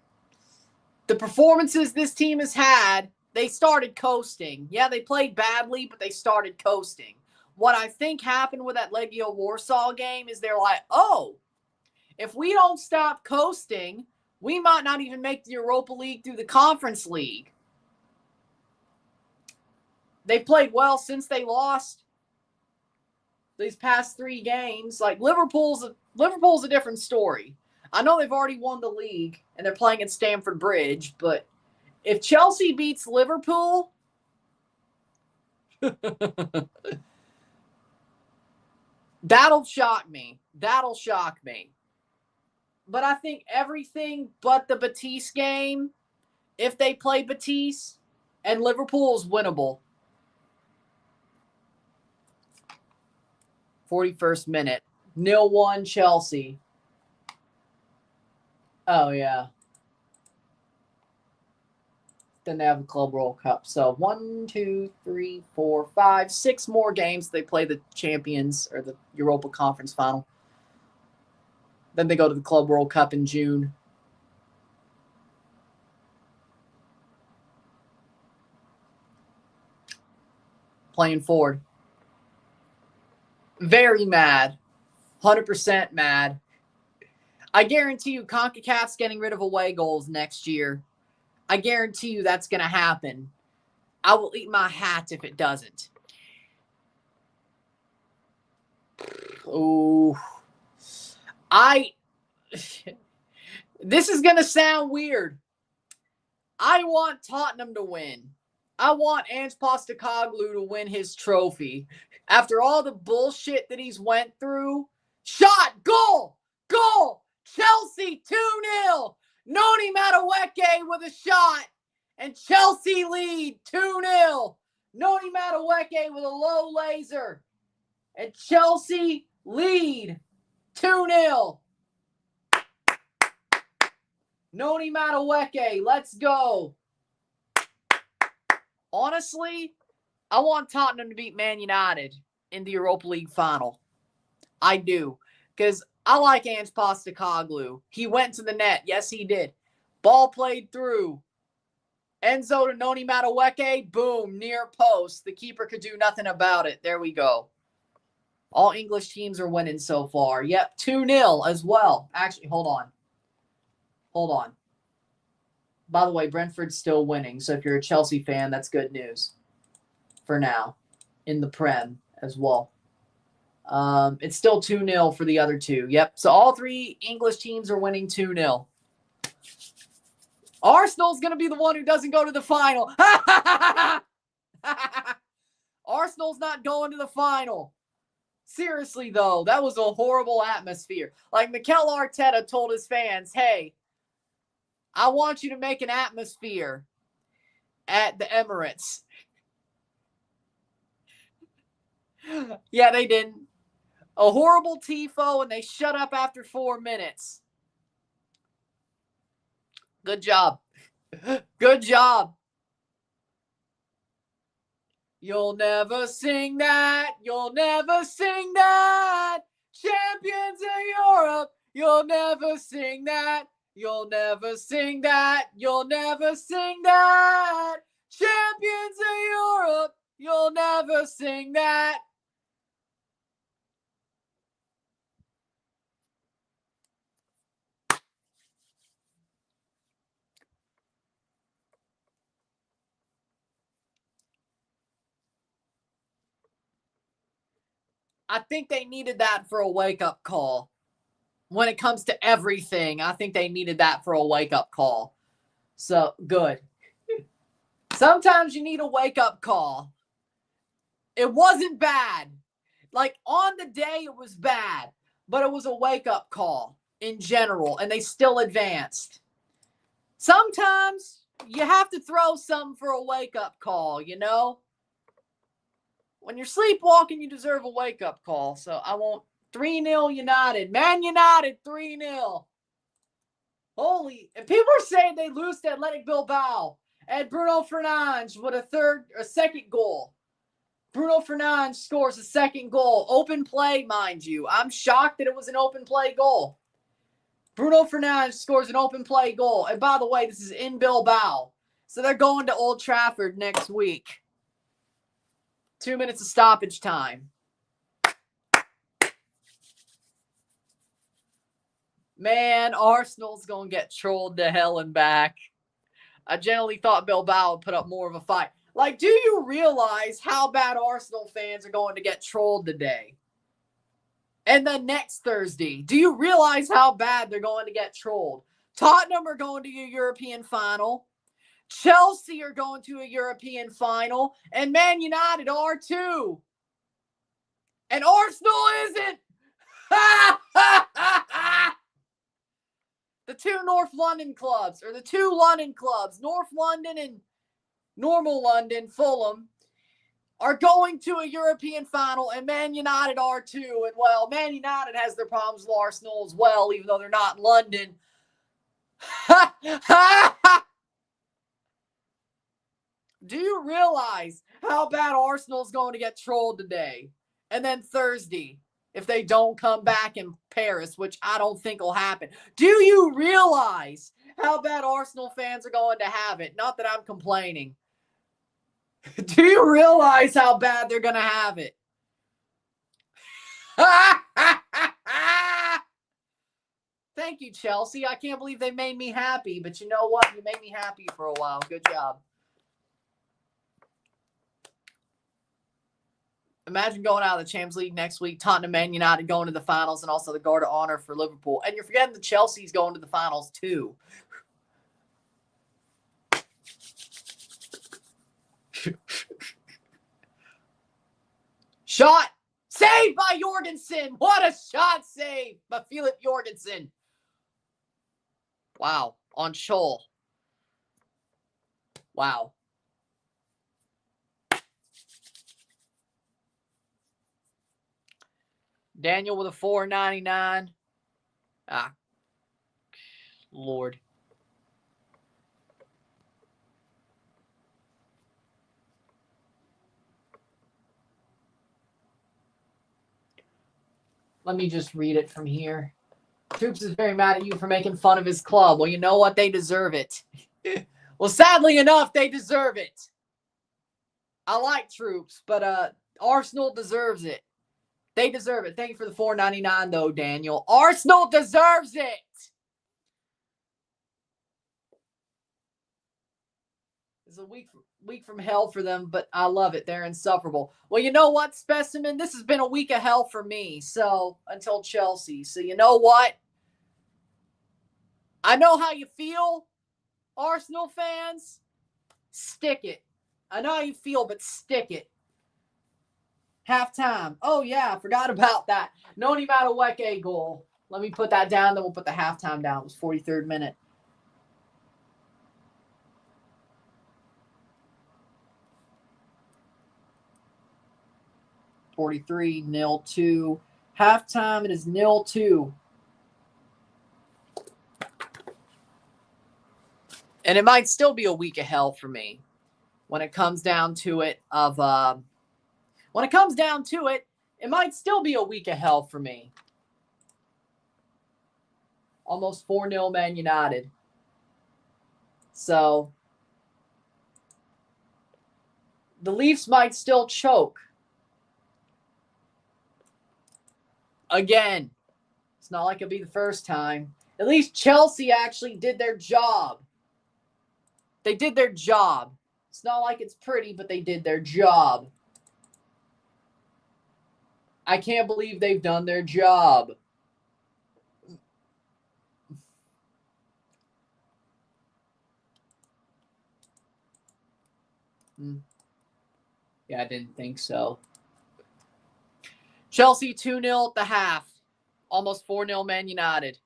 The performances this team has had, they started coasting. Yeah, they played badly, but they started coasting. What I think happened with that Legia Warsaw game is they're like, oh, if we don't stop coasting, we might not even make the Europa League through the Conference League. they played well since they lost these past 3 games. Like Liverpool's a different story. I know they've already won the league and they're playing at Stamford Bridge, but if Chelsea beats Liverpool, that'll shock me. That'll shock me. But I think everything but the Betis game, if they play Betis, and Liverpool is winnable. 41st minute. 0-1 Chelsea. Oh, yeah. Then they have a Club World Cup. So 1, 2, 3, 4, 5, 6 more games. They play the champions or the Europa Conference final. Then they go to the Club World Cup in June. Playing forward. Very mad. 100% mad. I guarantee you CONCACAF's getting rid of away goals next year. I guarantee you that's going to happen. I will eat my hat if it doesn't. Oh. This is going to sound weird. I want Tottenham to win. I want Ange Postecoglou to win his trophy. After all the bullshit that he's went through. Shot! Goal! Goal! Chelsea 2-0! Noni Madueke with a shot. And Chelsea lead 2-0. Noni Madueke with a low laser. And Chelsea lead 2-0. Noni Madueke, let's go. Honestly, I want Tottenham to beat Man United in the Europa League final. I do. Because I like Ange Postecoglou. He went to the net. Yes, he did. Ball played through. Enzo to Noni Madueke. Boom. Near post. The keeper could do nothing about it. There we go. All English teams are winning so far. Yep. 2-0 as well. Actually, hold on. Hold on. By the way, Brentford's still winning. So if you're a Chelsea fan, that's good news. For now. In the Prem as well. It's still 2-0 for the other two. Yep. So all 3 English teams are winning 2-0. Arsenal's going to be the one who doesn't go to the final. Arsenal's not going to the final. Seriously, though, that was a horrible atmosphere. Like Mikel Arteta told his fans, hey, I want you to make an atmosphere at the Emirates. Yeah, they didn't. A horrible tifo, and they shut up after 4 minutes. Good job. Good job. You'll never sing that. You'll never sing that. Champions of Europe. You'll never sing that. You'll never sing that. You'll never sing that. Champions of Europe. You'll never sing that. I think they needed that for a wake-up call. When it comes to everything, I think they needed that for a wake-up call. So, good. Sometimes you need a wake-up call. It wasn't bad. Like, on the day, it was bad. But it was a wake-up call in general, and they still advanced. Sometimes you have to throw something for a wake-up call, you know? When you're sleepwalking, you deserve a wake-up call. So I won't. 3-0 United. Man United, 3-0. Holy. And people are saying they lose to Athletic Bilbao. And Bruno Fernandes with a second goal. Bruno Fernandes scores a second goal. Open play, mind you. I'm shocked that it was an open play goal. Bruno Fernandes scores an open play goal. And by the way, this is in Bilbao. So they're going to Old Trafford next week. 2 minutes of stoppage time. Man, Arsenal's going to get trolled to hell and back. I generally thought Bilbao would put up more of a fight. Like, do you realize how bad Arsenal fans are going to get trolled today? And then next Thursday, do you realize how bad they're going to get trolled? Tottenham are going to a European final. Chelsea are going to a European final. And Man United are too. And Arsenal isn't. The two North London clubs, or the two London clubs, North London and normal London, Fulham, are going to a European final, and Man United are too. And, well, Man United has their problems with Arsenal as well, even though they're not in London. Do you realize how bad Arsenal's going to get trolled today? And then Thursday, if they don't come back in Paris, which I don't think will happen. Do you realize how bad Arsenal fans are going to have it? Not that I'm complaining. Do you realize how bad they're going to have it? Thank you, Chelsea. I can't believe they made me happy, but you know what? You made me happy for a while. Good job. Imagine going out of the Champions League next week, Tottenham, Man United going to the finals, and also the Guard of Honor for Liverpool. And you're forgetting the Chelsea's going to the finals too. Shot. Saved by Jorgensen. What a shot save by Philip Jorgensen. Wow. On Scholl. Wow. Daniel with a $4.99. Ah. Lord. Let me just read it from here. Troops is very mad at you for making fun of his club. Well, you know what? They deserve it. Well, sadly enough, they deserve it. I like Troops, but Arsenal deserves it. They deserve it. Thank you for the $4.99, though, Daniel. Arsenal deserves it. It's a week from hell for them, but I love it. They're insufferable. Well, you know what, Specimen? This has been a week of hell for me. So, until Chelsea. So, you know what? I know how you feel, Arsenal fans. Stick it. I know how you feel, but stick it. Halftime. Oh, yeah, I forgot about that. Noni Madueke goal. Let me put that down, then we'll put the halftime down. It was 43rd minute. $43, 0-2. Halftime, it is 0-2. And it might still be a week of hell for me when it comes down to it it might still be a week of hell for me. Almost 4-0 Man United. So, the Leafs might still choke. Again, it's not like it'll be the first time. At least Chelsea actually did their job. They did their job. It's not like it's pretty, but they did their job. I can't believe they've done their job. Yeah, I didn't think so. Chelsea 2-0 at the half. Almost 4-0 Man United.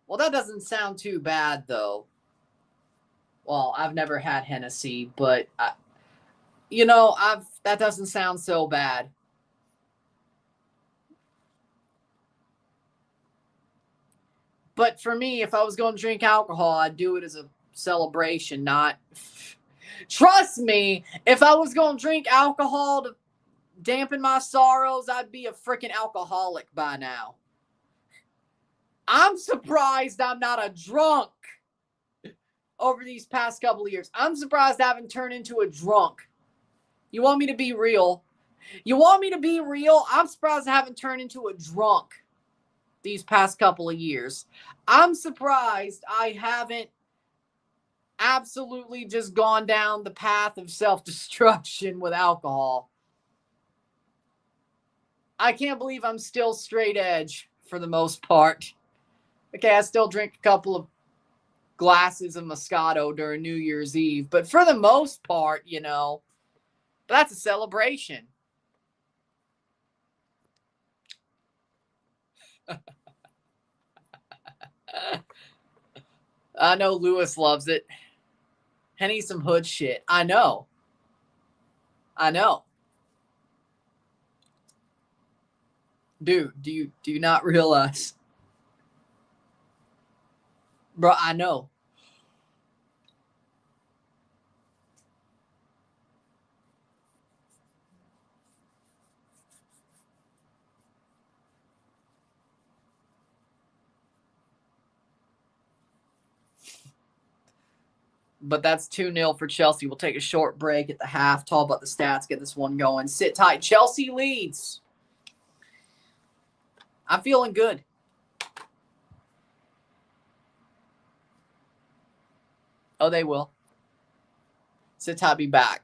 Well, that doesn't sound too bad, though. Well, I've never had Hennessy, but, that doesn't sound so bad. But for me, if I was going to drink alcohol, I'd do it as a celebration, not... Trust me, if I was going to drink alcohol to dampen my sorrows, I'd be a freaking alcoholic by now. I'm surprised I'm not a drunk over these past couple of years. I'm surprised I haven't turned into a drunk. You want me to be real? I'm surprised I haven't turned into a drunk these past couple of years. I'm surprised I haven't absolutely just gone down the path of self-destruction with alcohol. I can't believe I'm still straight edge for the most part. Okay, I still drink a couple of glasses of Moscato during New Year's Eve, but for the most part, that's a celebration. I know Lewis loves it. Henny's some hood shit. I know. I know. Dude, do you not realize? Bro, I know. But that's 2-0 for Chelsea. We'll take a short break at the half. Talk about the stats. Get this one going. Sit tight. Chelsea leads. I'm feeling good. Oh, they will. Sit tight. Be back.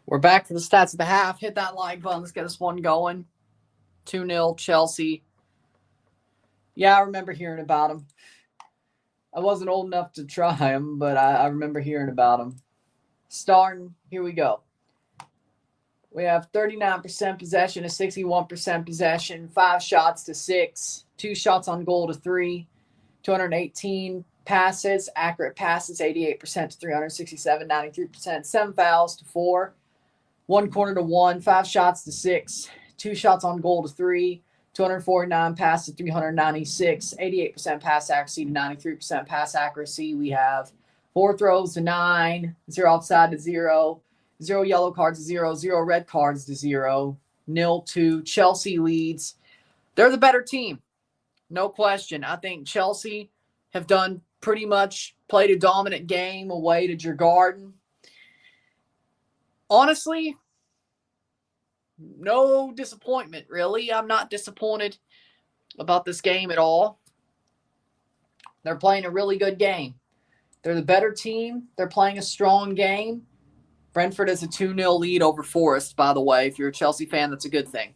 We're back for the stats of the half. Hit that like button. Let's get this one going. 2-0 Chelsea. Yeah, I remember hearing about them. I wasn't old enough to try them, but I remember hearing about them. Starting, here we go. We have 39% possession to 61% possession, 5 shots to 6, 2 shots on goal to 3, 218 passes, accurate passes, 88% to 367, 93%, 7 fouls to 4, 1 corner to 1, 5 shots to 6, 2 shots on goal to 3, 249 passes, 396, 88% pass accuracy to 93% pass accuracy. We have 4 throws to 9, 0 offside to 0, 0 yellow cards to 0, 0 red cards to 0, 0-2. Chelsea leads. They're the better team. No question. I think Chelsea have done pretty much played a dominant game away to Djurgården. Honestly, no disappointment, really. I'm not disappointed about this game at all. They're playing a really good game. They're the better team. They're playing a strong game. Brentford has a 2-0 lead over Forest, by the way. If you're a Chelsea fan, that's a good thing.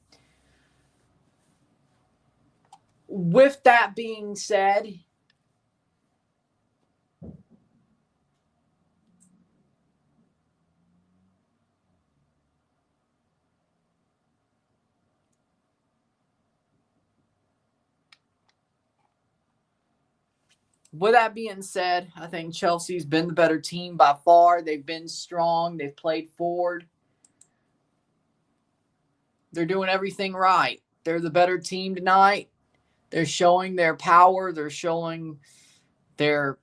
With that being said, I think Chelsea's been the better team by far. They've been strong. They've played forward. They're doing everything right. They're the better team tonight. They're showing their power. They're showing their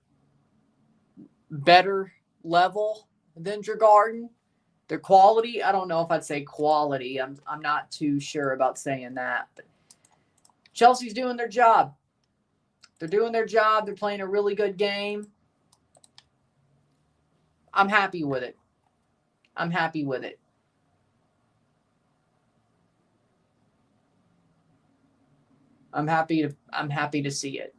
better level than Djurgården. Their quality, I don't know if I'd say quality. I'm not too sure about saying that. But Chelsea's doing their job. They're doing their job. They're playing a really good game. I'm happy with it. I'm happy with it. I'm happy to see it.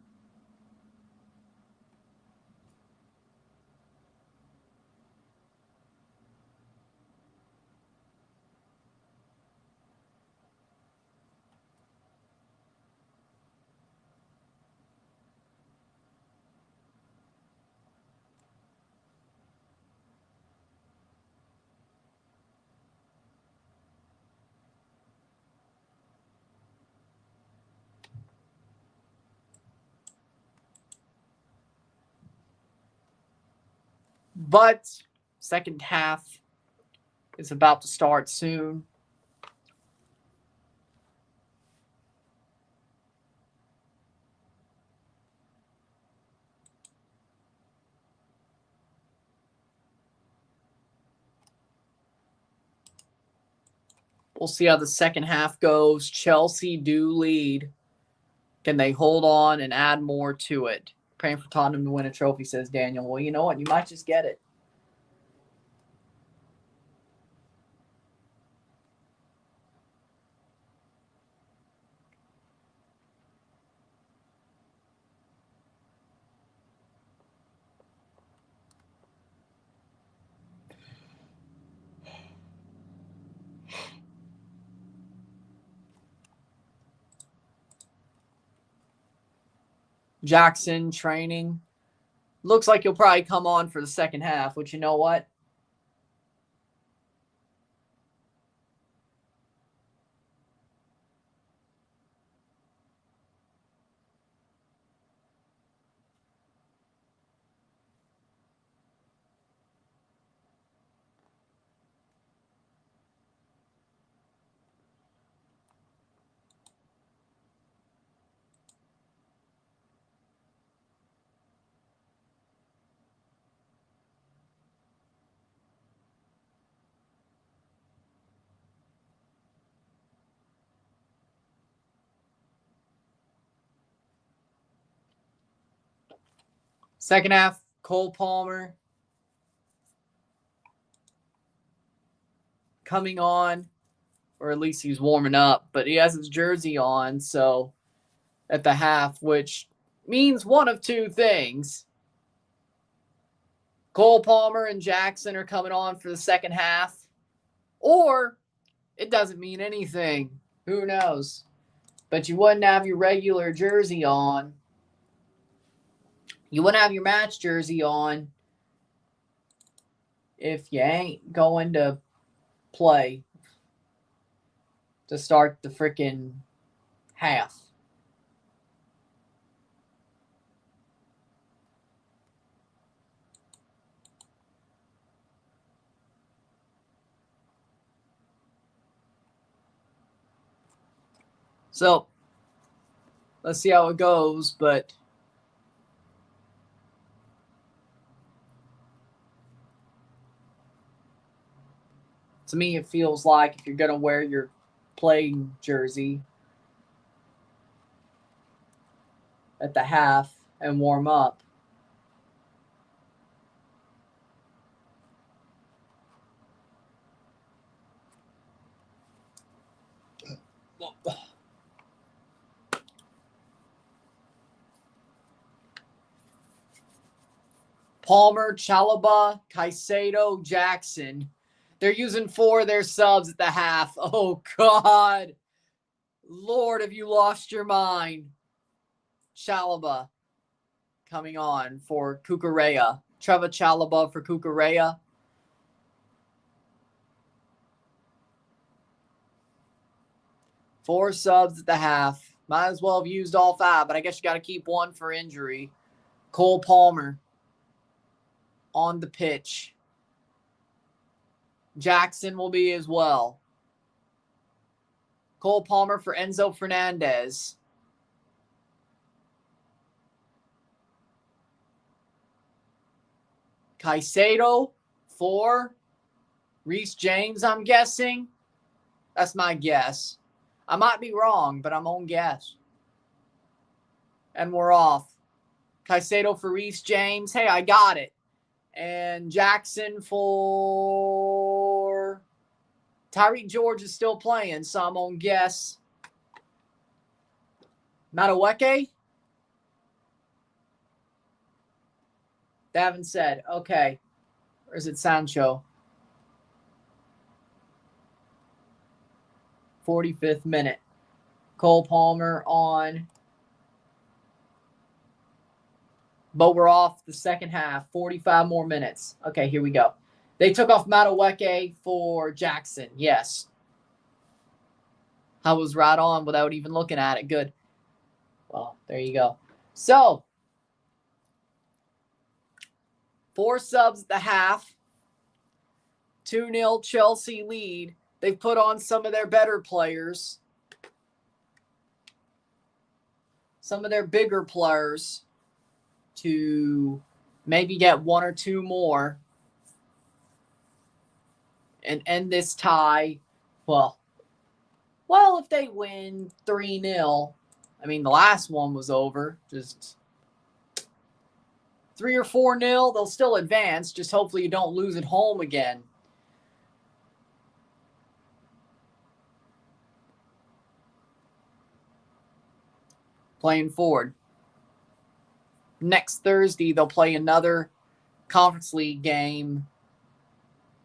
But second half is about to start soon. We'll see how the second half goes. Chelsea do lead. Can they hold on and add more to it? Praying for Tottenham to win a trophy, says Daniel. Well, you know what? You might just get it. Jackson training. Looks like he'll probably come on for the second half, which you know what? Second half, Cole Palmer coming on, or at least he's warming up, but he has his jersey on, so at the half, which means one of two things. Cole Palmer and Jackson are coming on for the second half, Or it doesn't mean anything. Who knows? But you wouldn't have your regular jersey on. You wouldn't have your match jersey on if you ain't going to play to start the freaking half. So, let's see how it goes, but to me it feels like if you're going to wear your playing jersey at the half and warm up, Palmer, Chalaba, Caicedo, Jackson. They're using 4 of their subs at the half. Oh, God. Lord, have you lost your mind? Chalaba coming on for Cucurella. Trevor Chalaba for Cucurella. Four subs at the half. Might as well have used all 5, but I guess you got to keep 1 for injury. Cole Palmer on the pitch. Jackson will be as well. Cole Palmer for Enzo Fernandez. Caicedo for Reece James, I'm guessing. That's my guess. I might be wrong, but I'm on guess. And we're off. Caicedo for Reece James. Hey, I got it. And Jackson for Tyreek George is still playing, so I'm on guess. Madueke? They haven't said. Okay. Or is it Sancho? 45th minute. Cole Palmer on. But we're off the second half. 45 more minutes. Okay, here we go. They took off Madueke for Jackson. Yes. I was right on without even looking at it. Good. Well, there you go. So, 4 subs at the half. 2-0 Chelsea lead. They've put on some of their better players. Some of their bigger players to maybe get 1 or 2 more and end this tie. Well, if they win 3-0, I mean, the last one was over. Just 3 or 4-0, they'll still advance. Just hopefully you don't lose at home again. Playing forward. Next Thursday, they'll play another Conference League game.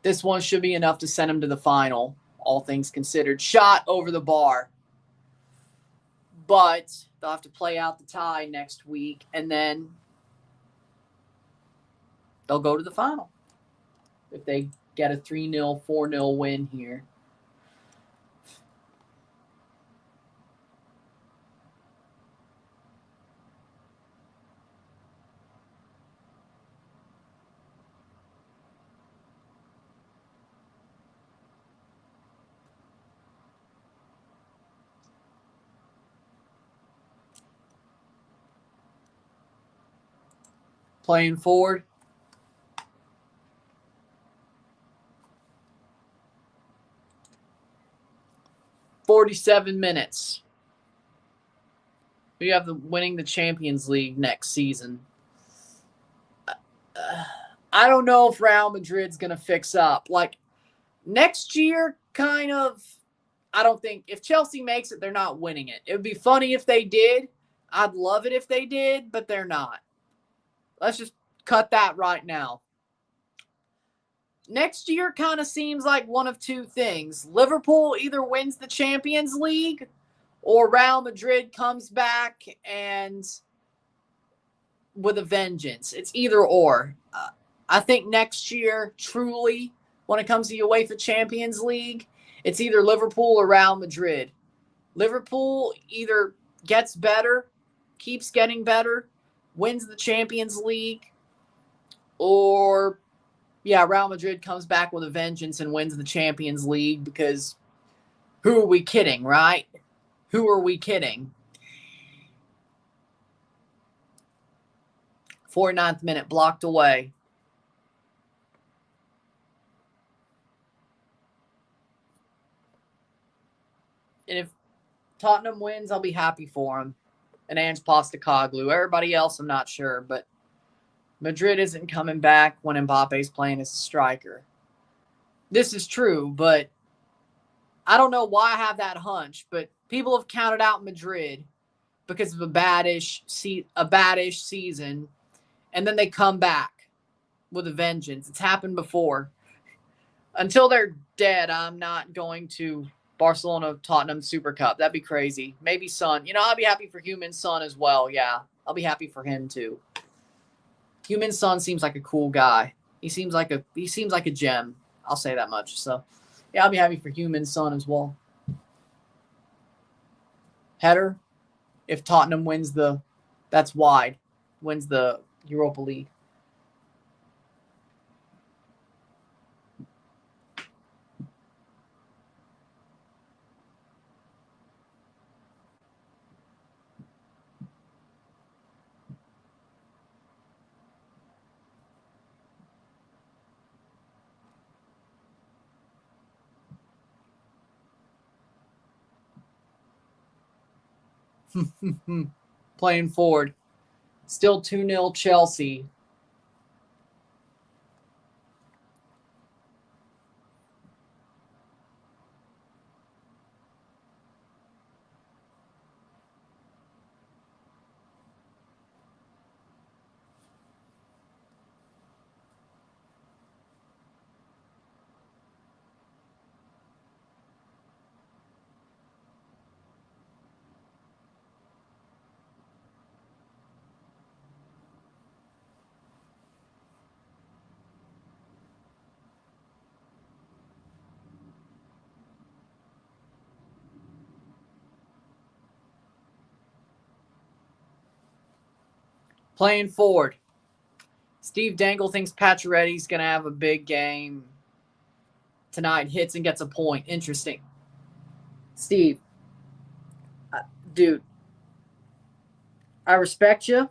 This one should be enough to send them to the final, all things considered. Shot over the bar. But they'll have to play out the tie next week, and then they'll go to the final if they get a 3-0, 4-0 win here. Playing forward. "47 minutes. We have winning the Champions League next season. I don't know if Real Madrid's going to fix up. Like, next year, kind of, I don't think, if Chelsea makes it, they're not winning it. It would be funny if they did. I'd love it if they did, but they're not. Let's just cut that right now. next year kind of seems like one of two things. Liverpool either wins the Champions League or Real Madrid comes back and with a vengeance. It's either or. I think next year, truly, when it comes to UEFA Champions League, it's either Liverpool or Real Madrid. Liverpool either gets better, keeps getting better, wins the Champions League, or, Real Madrid comes back with a vengeance and wins the Champions League because who are we kidding, right? Who are we kidding? 49th minute blocked away. And if Tottenham wins, I'll be happy for him. And Ange Postecoglou. Everybody else, I'm not sure. But Madrid isn't coming back when Mbappe's playing as a striker. This is true, but I don't know why I have that hunch. But people have counted out Madrid because of a badish season. And then they come back with a vengeance. It's happened before. Until they're dead, I'm not going to Barcelona-Tottenham Super Cup. That'd be crazy. Maybe Son. I'll be happy for Human Son as well. Yeah, I'll be happy for him too. Human Son seems like a cool guy. He seems like a gem. I'll say that much. So, yeah, I'll be happy for Human Son as well. Header, if Tottenham wins that's wide, wins the Europa League. Playing forward. Still 2-0 Chelsea. Playing forward. Steve Dangle thinks Pacioretty's going to have a big game tonight. Hits and gets a point. Interesting. Steve, dude, I respect you.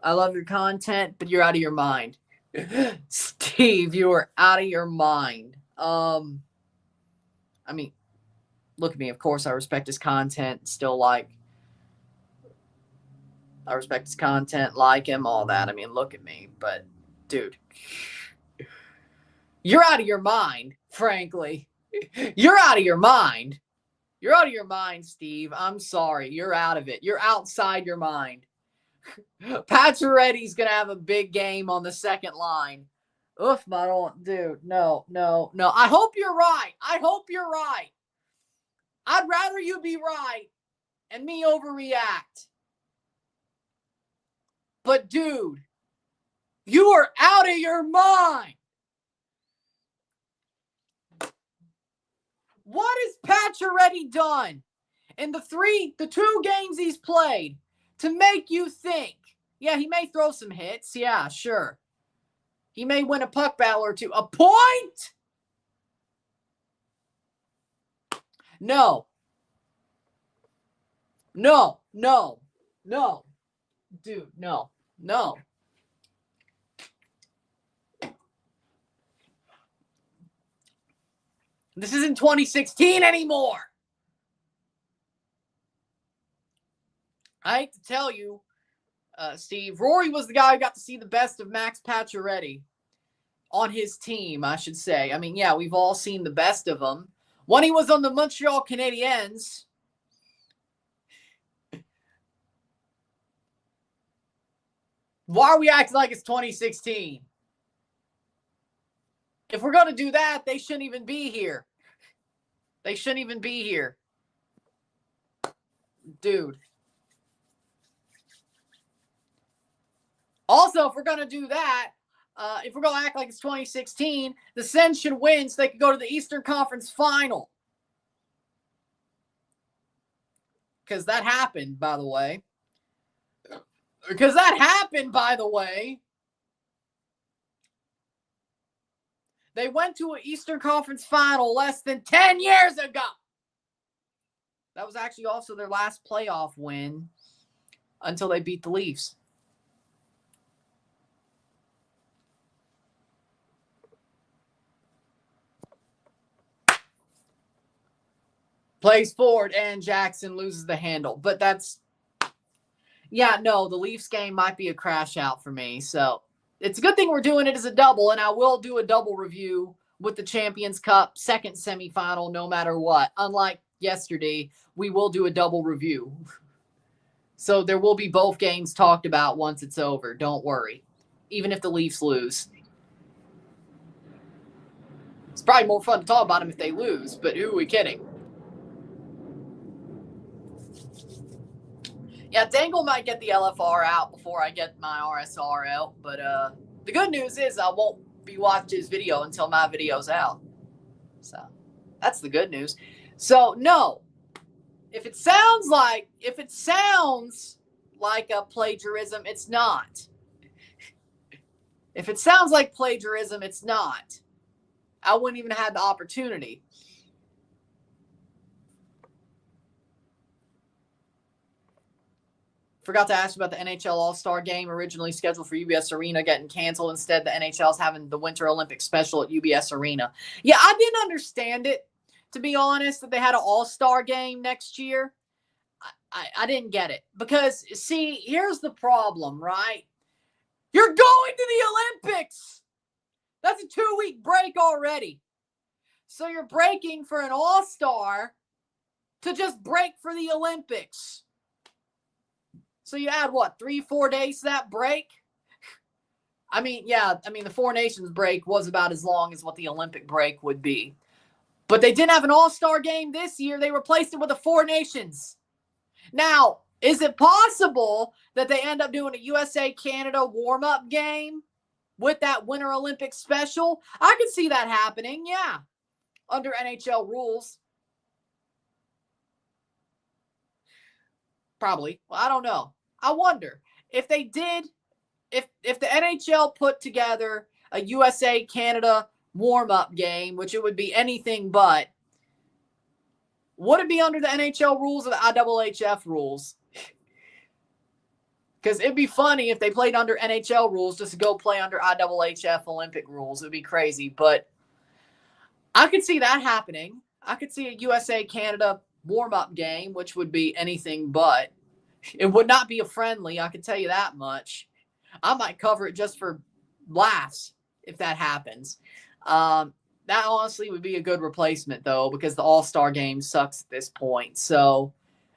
I love your content, but you're out of your mind. Steve, you are out of your mind. I mean, look at me. Of course, I respect his content. I respect his content, like him, all that. I mean, look at me. But, dude, you're out of your mind, frankly. You're out of your mind. You're out of your mind, Steve. I'm sorry. You're out of it. You're outside your mind. Pacioretty's going to have a big game on the second line. Oof, I don't, dude. No. I hope you're right. I'd rather you be right and me overreact. But, dude, you are out of your mind. What has Pacioretty done in the 2 games he's played to make you think? Yeah, he may throw some hits. Yeah, sure. He may win a puck battle or two. A point? No. Dude, no. This isn't 2016 anymore. I hate to tell you, Steve, Rory was the guy who got to see the best of Max Pacioretty on his team, I should say. I mean, yeah, we've all seen the best of him. When he was on the Montreal Canadiens, why are we acting like it's 2016? If we're going to do that, they shouldn't even be here. They shouldn't even be here. Dude. Also, if we're going to do that, if we're going to act like it's 2016, the Sens should win so they can go to the Eastern Conference Final. Because that happened, by the way. They went to an Eastern Conference Final less than 10 years ago. That was actually also their last playoff win until they beat the Leafs. Plays forward and Jackson loses the handle. But that's, the Leafs game might be a crash out for me. So it's a good thing we're doing it as a double, and I will do a double review with the Champions Cup second semifinal no matter what. Unlike yesterday, we will do a double review. So there will be both games talked about once it's over. Don't worry. Even if the Leafs lose. It's probably more fun to talk about them if they lose, but who are we kidding? Yeah, Dangle might get the LFR out before I get my RSR out, but the good news is I won't be watching his video until my video's out. So that's the good news. So no, if it sounds like a plagiarism, it's not. If it sounds like plagiarism, it's not. I wouldn't even have the opportunity. Forgot to ask you about the NHL All-Star Game originally scheduled for UBS Arena getting canceled. Instead, the NHL's having the Winter Olympic special at UBS Arena. Yeah, I didn't understand it, to be honest, that they had an All-Star Game next year. I didn't get it. Because, see, here's the problem, right? You're going to the Olympics! That's a 2-week break already. So you're breaking for an All-Star to just break for the Olympics. So you add, 3-4 days to that break? The Four Nations break was about as long as what the Olympic break would be. But they didn't have an All-Star Game this year. They replaced it with the Four Nations. Now, is it possible that they end up doing a USA-Canada warm-up game with that Winter Olympics special? I could see that happening, yeah, under NHL rules. Probably. Well, I don't know. I wonder if they did, if the NHL put together a USA-Canada warm-up game, which it would be anything but, would it be under the NHL rules or the IHF rules? Because it'd be funny if they played under NHL rules just to go play under IHF Olympic rules. It would be crazy. But I could see that happening. I could see a USA-Canada warm-up game, which would be anything but. It would not be a friendly, I can tell you that much. I might cover it just for laughs if that happens. That honestly would be a good replacement, though, because the All-Star Game sucks at this point. So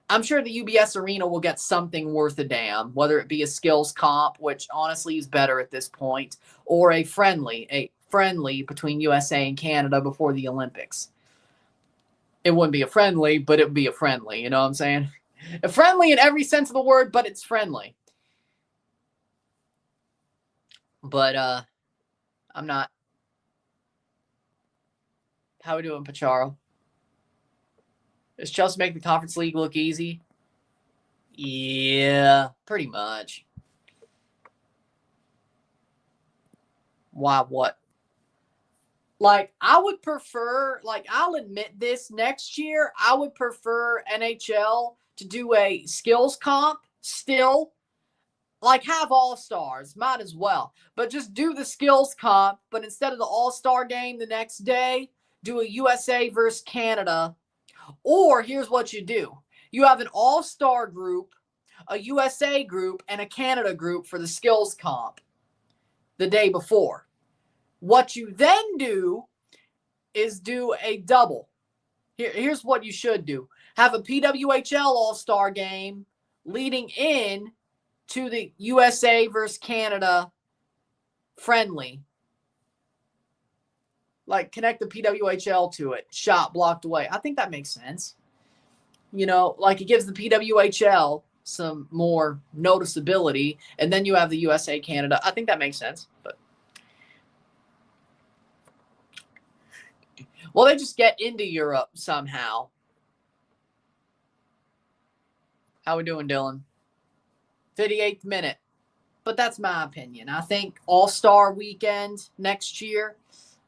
I'm sure the UBS Arena will get something worth a damn, whether it be a skills comp, which honestly is better at this point, or a friendly between USA and Canada before the Olympics. It wouldn't be a friendly, but it would be a friendly, you know what I'm saying? A friendly in every sense of the word, but it's friendly. But I'm not. How we doing, Pacharo? Does Chelsea make the Conference League look easy? Yeah, pretty much. Why, what? I would prefer, I'll admit this, next year, I would prefer NHL to do a skills comp still. Have all-stars, might as well. But just do the skills comp, but instead of the all-star game the next day, do a USA versus Canada. Or here's what you do. You have an all-star group, a USA group, and a Canada group for the skills comp the day before. What you then do is do a double. Here's what you should do. Have a PWHL all-star game leading in to the USA versus Canada friendly. Like, connect the PWHL to it. Shot blocked away. I think that makes sense. You know, like, it gives the PWHL some more noticeability, and then you have the USA Canada. I think that makes sense. But well, they just get into Europe somehow. How we doing, Dylan? 58th minute. But that's my opinion. I think All-Star Weekend next year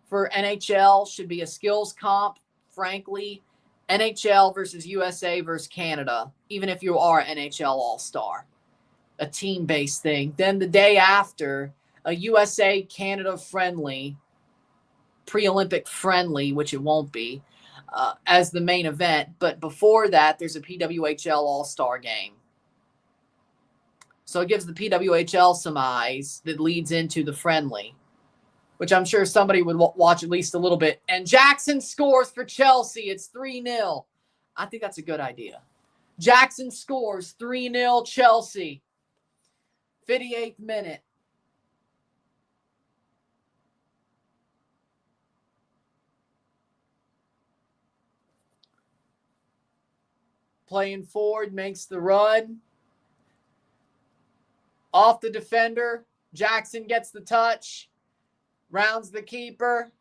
for NHL should be a skills comp, frankly. NHL versus USA versus Canada, even if you are NHL All-Star. A team-based thing. Then the day after, a USA-Canada friendly, pre-Olympic friendly, which it won't be, as the main event. But before that, there's a PWHL All-Star game. So it gives the PWHL some eyes that leads into the friendly, which I'm sure somebody would watch at least a little bit. And Jackson scores for Chelsea. It's 3-0. I think that's a good idea. Jackson scores 3-0 Chelsea. 58th minute. Playing forward, makes the run. Off the defender. Jackson gets the touch. Rounds the keeper.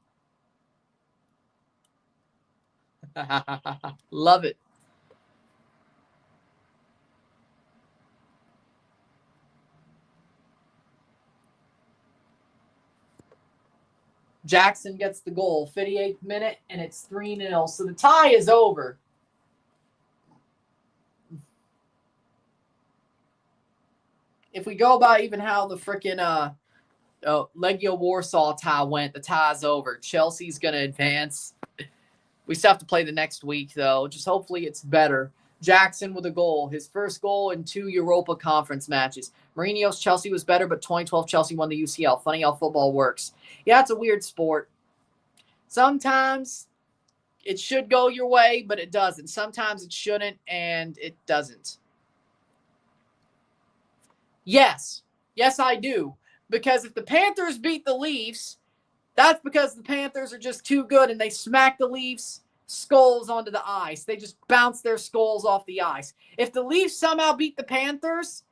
Love it. Jackson gets the goal. 58th minute, and it's 3-0. So the tie is over. If we go by even how the freaking Legia Warsaw tie went, the tie's over. Chelsea's going to advance. We still have to play the next week, though. Just hopefully it's better. Jackson with a goal. His first goal in 2 Europa Conference matches. Mourinho's Chelsea was better, but 2012 Chelsea won the UCL. Funny how football works. Yeah, it's a weird sport. Sometimes it should go your way, but it doesn't. Sometimes it shouldn't, and it doesn't. Yes. Yes, I do. Because if the Panthers beat the Leafs, that's because the Panthers are just too good and they smack the Leafs' skulls onto the ice. They just bounce their skulls off the ice. If the Leafs somehow beat the Panthers,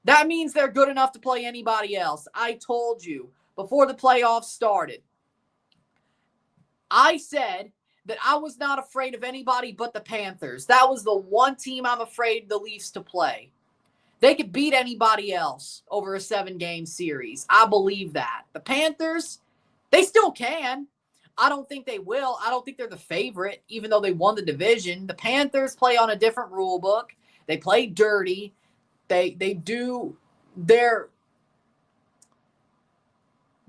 that means they're good enough to play anybody else. I told you before the playoffs started. I said that I was not afraid of anybody but the Panthers. That was the one team I'm afraid the Leafs to play. They could beat anybody else over a 7-game series. I believe that. The Panthers, they still can. I don't think they will. I don't think they're the favorite, even though they won the division. The Panthers play on a different rule book. They play dirty. They're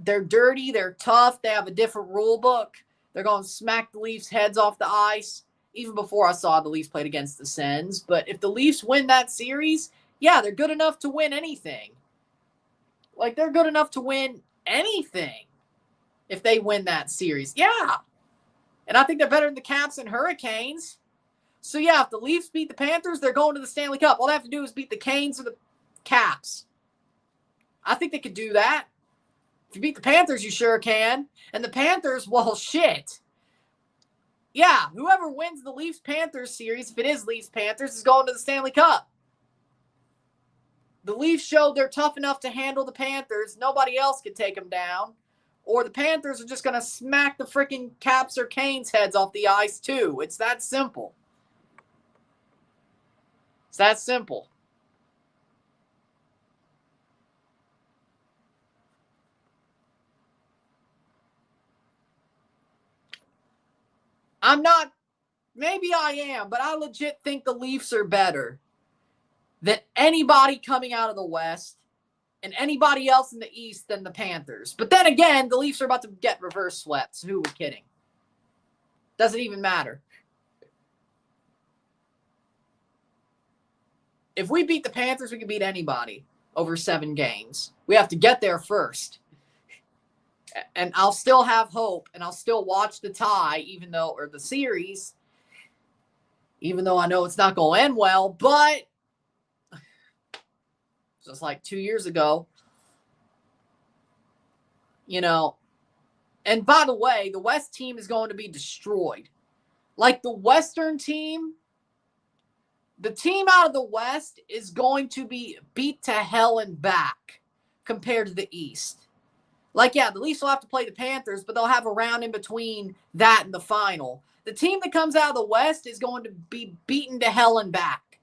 dirty. They're tough. They have a different rule book. They're going to smack the Leafs' heads off the ice, even before I saw the Leafs played against the Sens. But if the Leafs win that series, yeah, they're good enough to win anything. Like, they're good enough to win anything if they win that series. Yeah. And I think they're better than the Caps and Hurricanes. So, yeah, if the Leafs beat the Panthers, they're going to the Stanley Cup. All they have to do is beat the Canes or the Caps. I think they could do that. If you beat the Panthers, you sure can. And the Panthers, well, shit. Yeah, whoever wins the Leafs-Panthers series, if it is Leafs-Panthers, is going to the Stanley Cup. The Leafs showed they're tough enough to handle the Panthers. Nobody else could take them down. Or the Panthers are just going to smack the freaking Caps or Canes heads off the ice, too. It's that simple. It's that simple. I'm not, maybe I am, but I legit think the Leafs are better than anybody coming out of the West and anybody else in the East than the Panthers. But then again, the Leafs are about to get reverse swept. So who are we kidding? Doesn't even matter. If we beat the Panthers, we can beat anybody over 7 games. We have to get there first. And I'll still have hope, and I'll still watch the tie, or the series, even though I know it's not going to end well. But just like 2 years ago, And by the way, the West team is going to be destroyed. Like the Western team, the team out of the West is going to be beat to hell and back compared to the East. Like, yeah, the Leafs will have to play the Panthers, but they'll have a round in between that and the final. The team that comes out of the West is going to be beaten to hell and back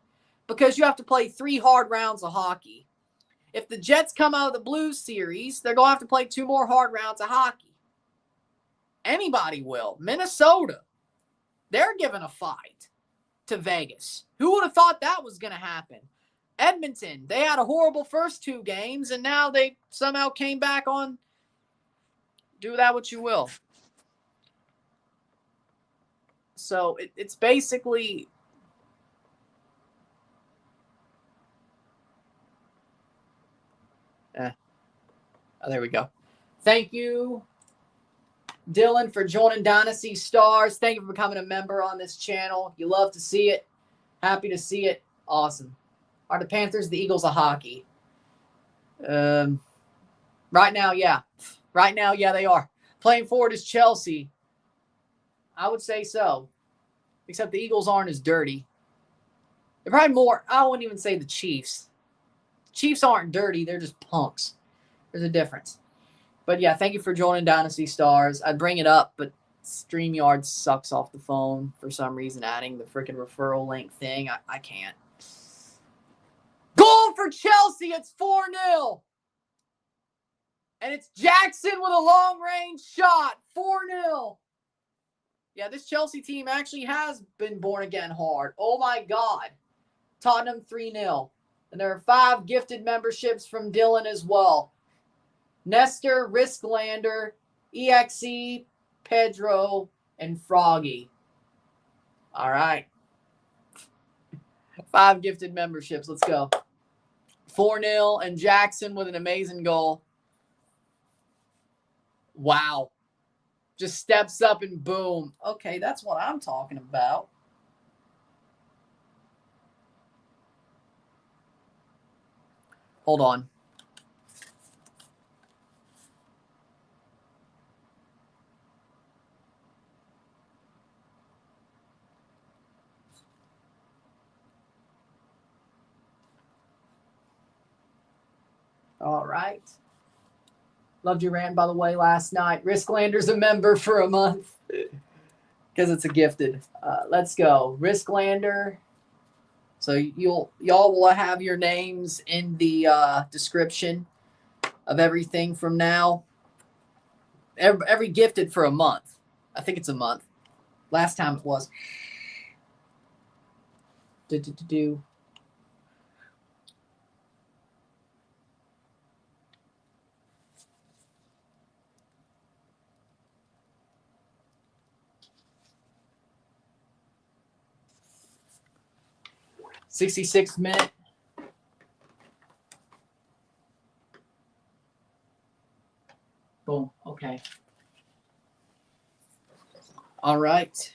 because you have to play 3 hard rounds of hockey. If the Jets come out of the Blues series, they're going to have to play 2 more hard rounds of hockey. Anybody will. Minnesota, they're giving a fight to Vegas. Who would have thought that was going to happen? Edmonton, they had a horrible first 2 games, and now they somehow came back on. Do that what you will. So it's basically oh, there we go. Thank you, Dylan, for joining Dynasty Stars. Thank you for becoming a member on this channel. You love to see it. Happy to see it. Awesome. Are the Panthers the Eagles of hockey? Right now, yeah. Right now, yeah, they are. Playing forward is Chelsea. I would say so. Except the Eagles aren't as dirty. They're probably more, I wouldn't even say the Chiefs. Chiefs aren't dirty. They're just punks. There's a difference. But yeah, thank you for joining Dynasty Stars. I'd bring it up, but StreamYard sucks off the phone for some reason, adding the freaking referral link thing. I can't. Goal for Chelsea. It's 4-0. And it's Jackson with a long-range shot. 4-0. Yeah, this Chelsea team actually has been born again hard. Oh, my God. Tottenham 3-0. And there are 5 gifted memberships from Dylan as well. Nestor, Risklander, EXE, Pedro, and Froggy. All right. 5 gifted memberships. Let's go. 4-0, and Jackson with an amazing goal. Wow. Just steps up and boom. Okay, that's what I'm talking about. Hold on. All right. Loved your rant, by the way, last night. Risklander's a member for a month because it's a gifted. Let's go. Risklander. So y'all will have your names in the description of everything from now. Every gifted for a month. I think it's a month. Last time it was. Do. '66th minute. Boom. Okay. All right.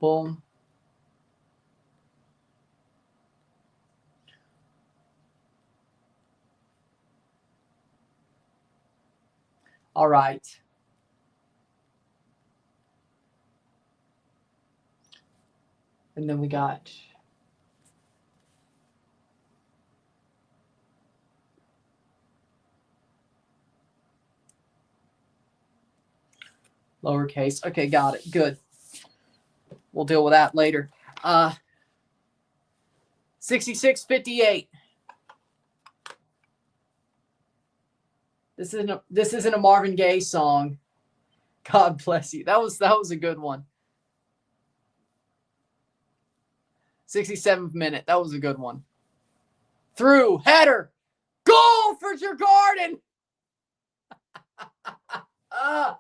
Boom. All right. And then we got lowercase. Okay, got it. Good. We'll deal with that later. 6658. This isn't a Marvin Gaye song. God bless you. That was a good one. 67th minute. That was a good one. Through. Header. Goal for Djurgården. Oh,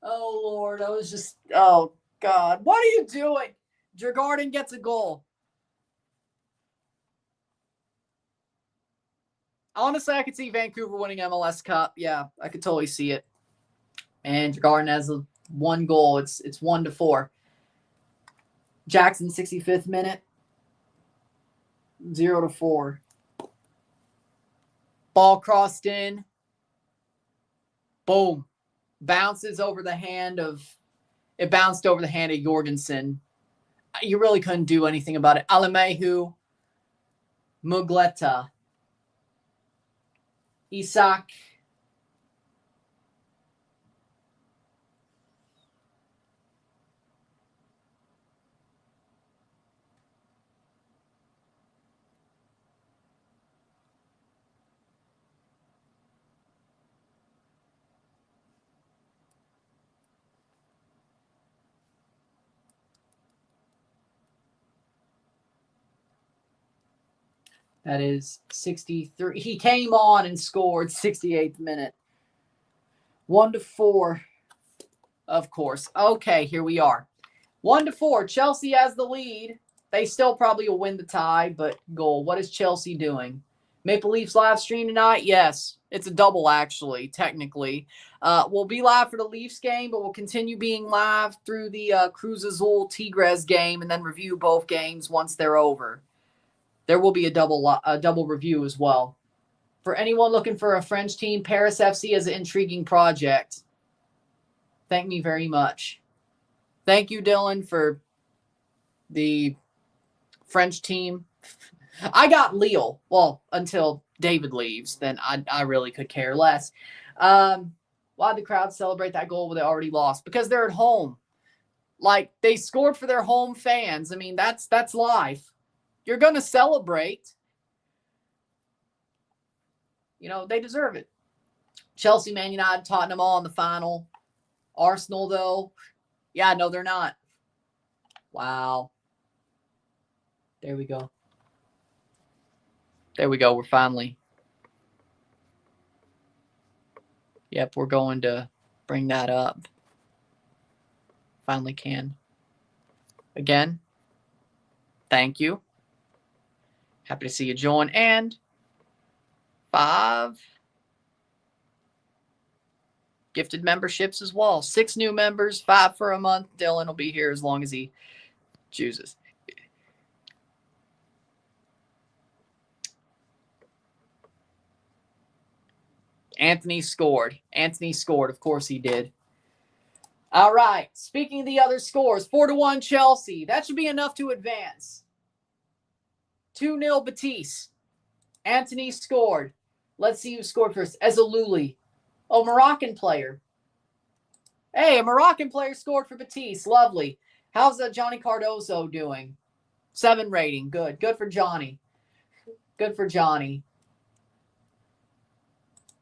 Lord. I was just... Oh, God. What are you doing? Djurgården gets a goal. Honestly, I could see Vancouver winning MLS Cup. Yeah, I could totally see it. And Djurgården has 1 goal. It's 1-4. Jackson, 65th minute. 0-4. Ball crossed in. Boom. Bounces over the hand of, it bounced over the hand of Jorgensen. You really couldn't do anything about it. Alemehu, Mugleta, Isak. That is 63. He came on and scored 68th minute. 1-4, of course. Okay, here we are. 1-4. Chelsea has the lead. They still probably will win the tie, but goal. What is Chelsea doing? Maple Leafs live stream tonight? Yes. It's a double, actually, technically. We'll be live for the Leafs game, but we'll continue being live through the Cruz Azul Tigres game and then review both games once they're over. There will be a double review as well. For anyone looking for a French team, Paris FC is an intriguing project. Thank me very much. Thank you, Dylan, for the French team. I got Lille. Well, until David leaves, then I really could care less. Why'd the crowd celebrate that goal when they already lost? Because they're at home. Like, they scored for their home fans. I mean, that's life. You're going to celebrate. You know, they deserve it. Chelsea, Man United, Tottenham all in the final. Arsenal, though, yeah, no, they're not. Wow. There we go. There we go. We're finally. Yep, we're going to bring that up. Finally can. Again, thank you. Happy to see you join. And 5 gifted memberships as well. 6 new members, 5 for a month. Dylan will be here as long as he chooses. Anthony scored. Of course he did. All right. Speaking of the other scores, 4-1 Chelsea. That should be enough to advance. 2-0 Betis. Anthony scored. Let's see who scored first. Ezalouli. Oh, Moroccan player. Hey, a Moroccan player scored for Betis. Lovely. How's Johnny Cardozo doing? 7 rating. Good. Good for Johnny. Good for Johnny.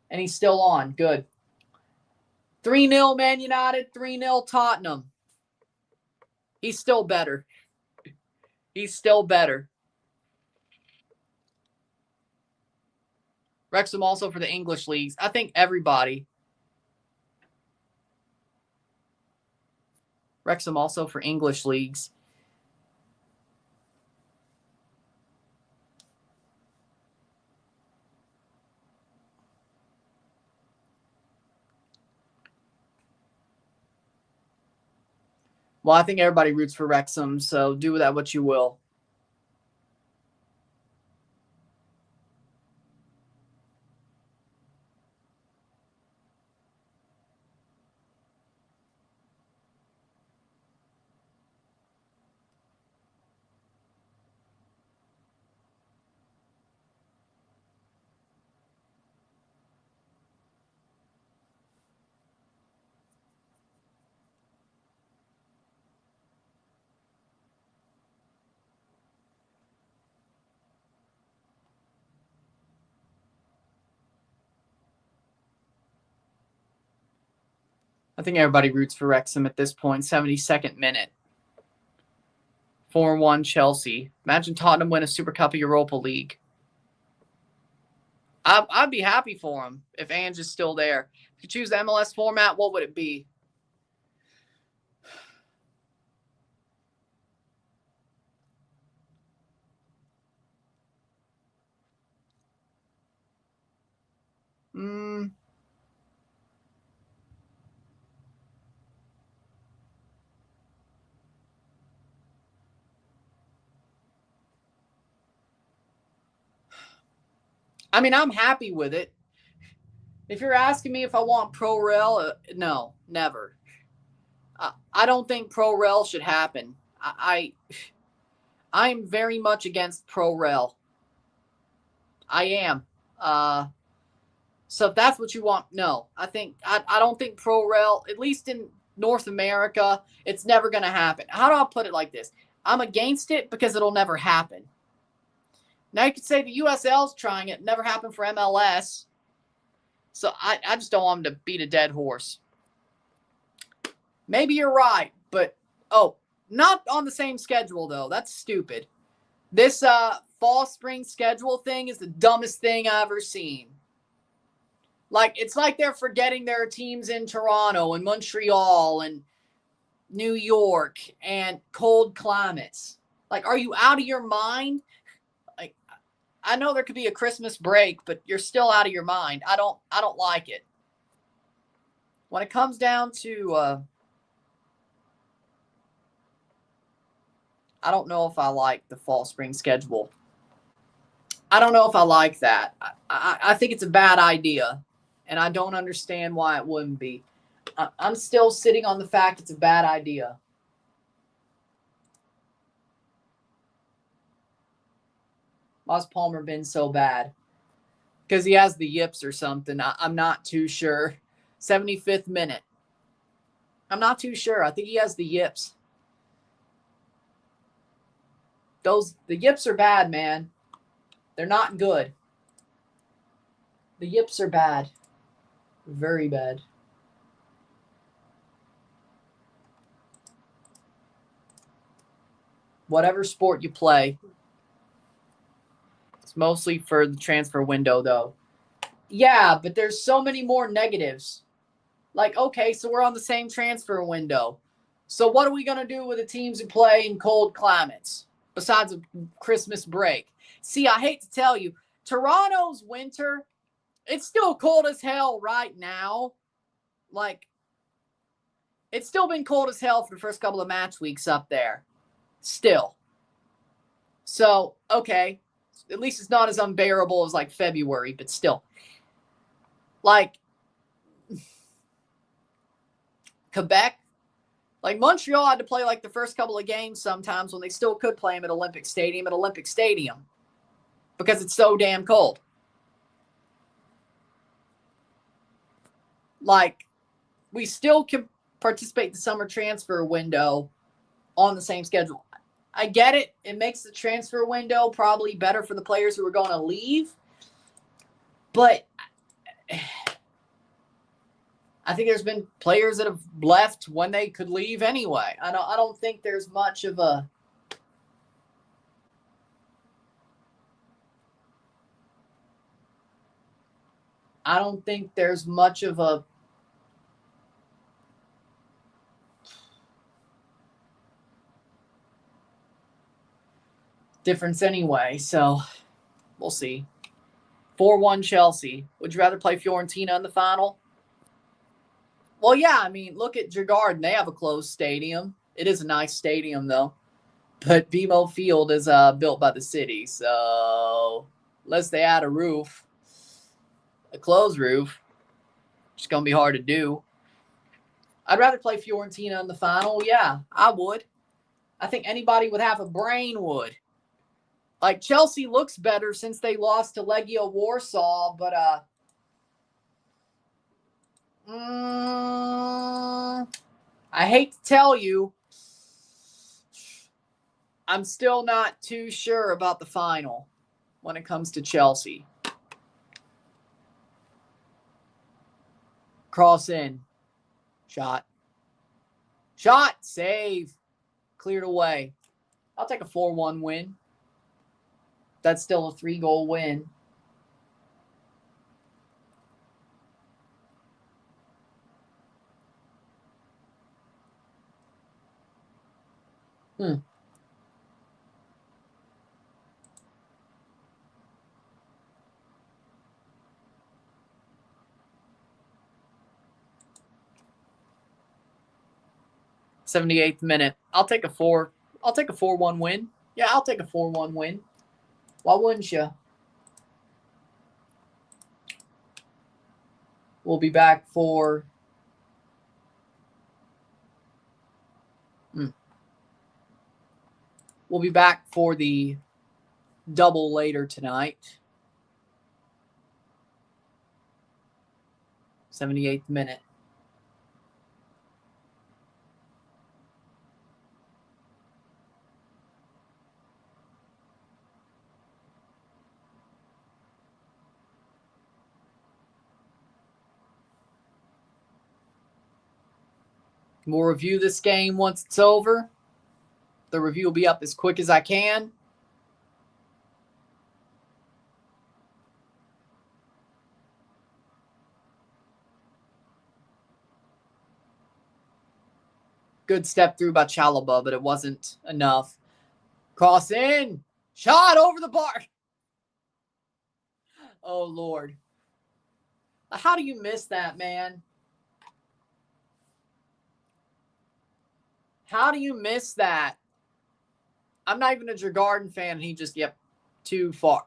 And he's still on. Good. 3-0 Man United, 3-0 Tottenham. He's still better. He's still better. Wrexham also for the English leagues. I think everybody. Wrexham also for English leagues. Well, I think everybody roots for Wrexham, so do with that what you will. I think everybody roots for Wrexham at this point. 72nd minute. 4-1 Chelsea. Imagine Tottenham win a Super Cup of Europa League. I'd be happy for him if Ange is still there. If you choose the MLS format, what would it be? I mean, I'm happy with it. If you're asking me if I want pro rel, no, never. I don't think pro rel should happen. I'm very much against pro rel. I am. So if that's what you want, no. I don't think pro rel, at least in North America, it's never going to happen. How do I put it like this? I'm against it because it'll never happen. Now you could say the USL's trying it, never happened for MLS. So I just don't want them to beat a dead horse. Maybe you're right, but not on the same schedule though. That's stupid. This fall spring schedule thing is the dumbest thing I've ever seen. Like, it's like they're forgetting there are teams in Toronto and Montreal and New York and cold climates. Like, are you out of your mind? Like, I know there could be a Christmas break, but you're still out of your mind. I don't like it. When it comes down to I don't know if I like the fall spring schedule. I don't know if I like that. I think it's a bad idea, and I don't understand why it wouldn't be. I'm still sitting on the fact it's a bad idea. Why's Palmer been so bad? Because he has the yips or something. I'm not too sure. 75th minute. I'm not too sure. I think he has the yips. The yips are bad, man. They're not good. The yips are bad. Very bad. Whatever sport you play. It's mostly for the transfer window, though. Yeah, but there's so many more negatives. Like, okay, so we're on the same transfer window. So what are we going to do with the teams who play in cold climates besides a Christmas break? See, I hate to tell you, Toronto's winter, it's still cold as hell right now. Like, it's still been cold as hell for the first couple of match weeks up there. Still. So, okay. At least it's not as unbearable as like February, but still. Like, Quebec, like Montreal had to play like the first couple of games sometimes when they still could play them at Olympic Stadium because it's so damn cold. Like, we still can participate in the summer transfer window on the same schedule. I get it. It makes the transfer window probably better for the players who are going to leave. But I think there's been players that have left when they could leave anyway. I don't think there's much of a difference anyway. So we'll see. 4-1 Chelsea. Would you rather play Fiorentina in the final? Well, yeah. I mean, look at Djurgården. They have a closed stadium. It is a nice stadium, though. But BMO Field is built by the city. So unless they add a roof, a closed roof, it's going to be hard to do. I'd rather play Fiorentina in the final. Yeah, I would. I think anybody with half a brain would. Like, Chelsea looks better since they lost to Legia Warsaw, but I hate to tell you, I'm still not too sure about the final when it comes to Chelsea. Cross in. Shot. Save. Cleared away. I'll take a 4-1 win. That's still a 3-goal win. Hmm. '78th minute. I'll take a 4-1 win. Yeah, I'll take a 4-1 win. Why wouldn't you? We'll be back for the double later tonight. 78th minute. We'll review this game once it's over. The review will be up as quick as I can. Good step through by Chalaba, but it wasn't enough. Cross in. Shot over the bar. Oh, Lord. How do you miss that, man? How do you miss that? I'm not even a Djurgården fan, and he just, too far.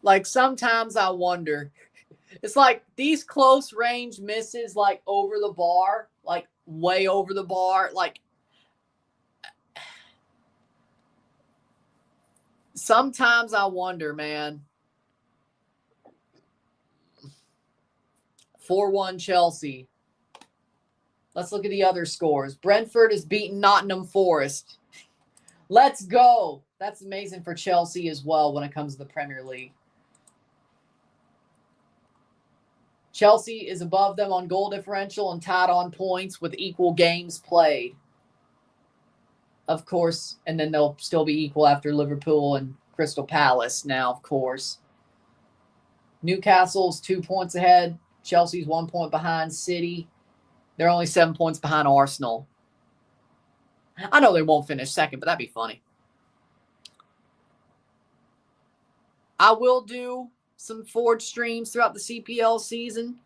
Like, sometimes I wonder. It's like these close range misses, like over the bar, like way over the bar. Like, sometimes I wonder, man. 4-1 Chelsea. Let's look at the other scores. Brentford has beaten Nottingham Forest. Let's go. That's amazing for Chelsea as well when it comes to the Premier League. Chelsea is above them on goal differential and tied on points with equal games played. Of course, and then they'll still be equal after Liverpool and Crystal Palace now, of course. Newcastle's 2 points ahead. Chelsea's 1 point behind City. They're only 7 points behind Arsenal. I know they won't finish second, but that'd be funny. I will do some Forge streams throughout the CPL season.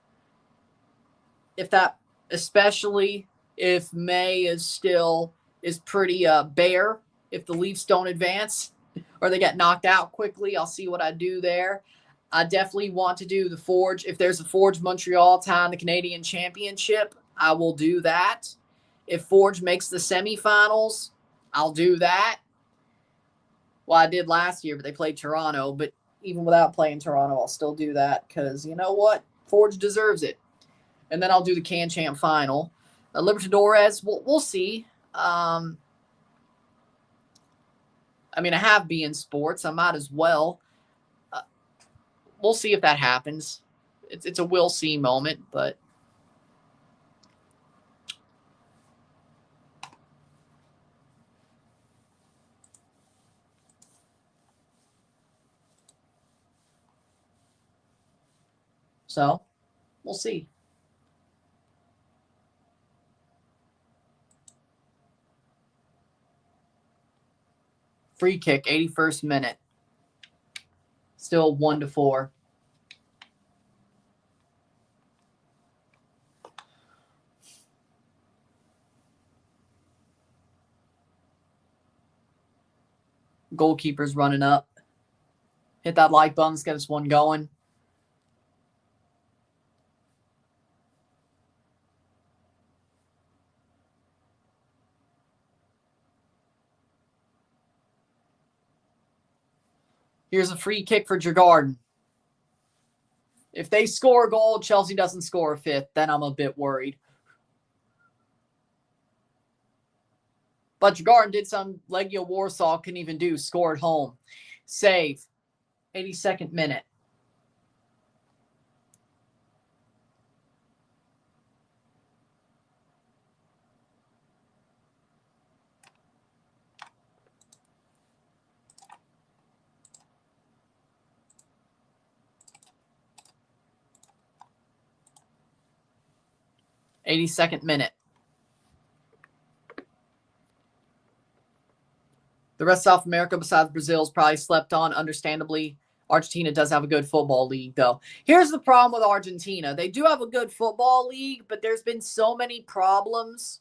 Especially if May is pretty bare. If the Leafs don't advance or they get knocked out quickly, I'll see what I do there. I definitely want to do the Forge. If there's a Forge Montreal tie in the Canadian Championship, I will do that. If Forge makes the semifinals, I'll do that. Well, I did last year, but they played Toronto. But even without playing Toronto, I'll still do that because you know what? Forge deserves it. And then I'll do the Can Champ final. Libertadores, we'll see. I have beIN Sports. I might as well. We'll see if that happens. It's a we'll see moment, but so we'll see. Free kick, 81st minute. Still 1-4. Goalkeeper's running up. Hit that like button. Let's get this one going. Here's a free kick for Djurgården. If they score a goal, Chelsea doesn't score a fifth, then I'm a bit worried. But Djurgården did some Legia Warsaw couldn't even do. Score at home. Save. 82nd minute. '82nd minute. The rest of South America, besides Brazil, is probably slept on. Understandably, Argentina does have a good football league, though. Here's the problem with Argentina. They do have a good football league, but there's been so many problems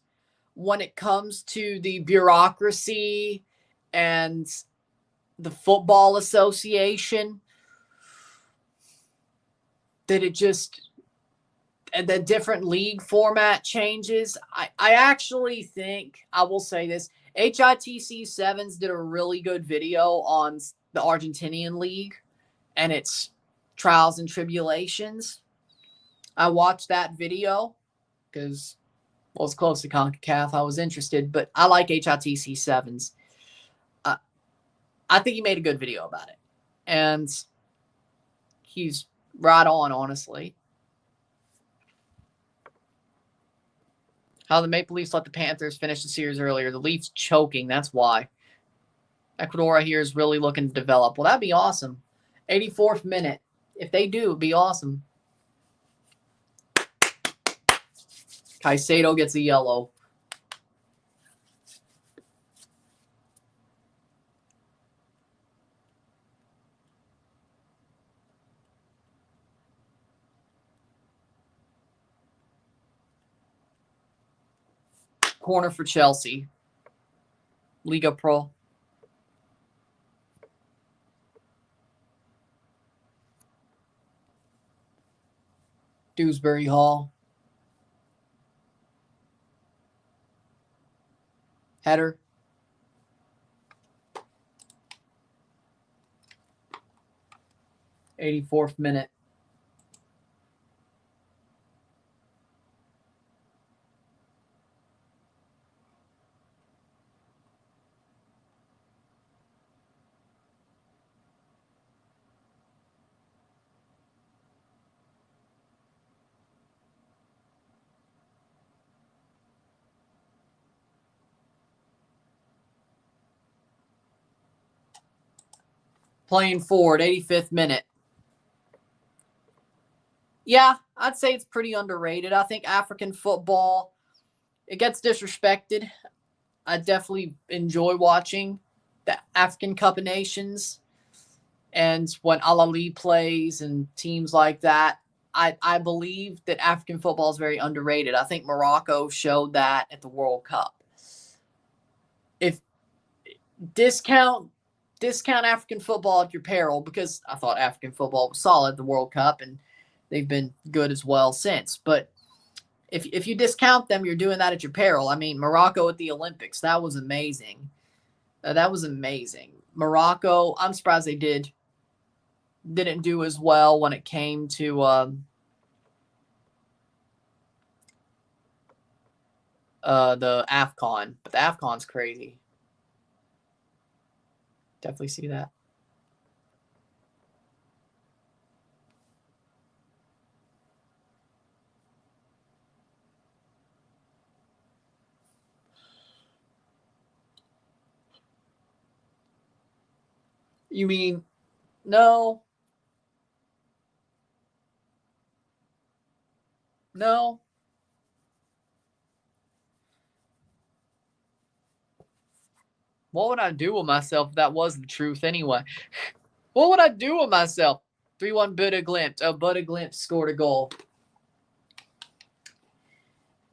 when it comes to the bureaucracy and the football association that it just the different league format changes. I actually think, I will say this, HITC Sevens did a really good video on the Argentinian league and its trials and tribulations. I watched that video because, well, it's close to CONCACAF. I was interested, but I like HITC Sevens. I think he made a good video about it. And he's right on, honestly. How the Maple Leafs let the Panthers finish the series earlier. The Leafs choking, that's why. Ecuador here is really looking to develop. Well, that'd be awesome. 84th minute. If they do, it'd be awesome. Caicedo gets a yellow. Corner for Chelsea. Liga Pro. Dewsbury Hall. Header. '84th minute. Playing forward, 85th minute. Yeah, I'd say it's pretty underrated. I think African football, it gets disrespected. I definitely enjoy watching the African Cup of Nations and when Al Ahly plays and teams like that. I believe that African football is very underrated. I think Morocco showed that at the World Cup. If discount African football at your peril, because I thought African football was solid at the World Cup and they've been good as well since. But if you discount them, you're doing that at your peril. I mean, Morocco at the Olympics, that was amazing. That was amazing. Morocco, I'm surprised they didn't do as well when it came to the AFCON. But the AFCON's crazy. Definitely see that. You mean, no. No. What would I do with myself if that was the truth anyway? What would I do with myself? 3-1 Buda Glimt. Oh, Buda Glimt scored a goal.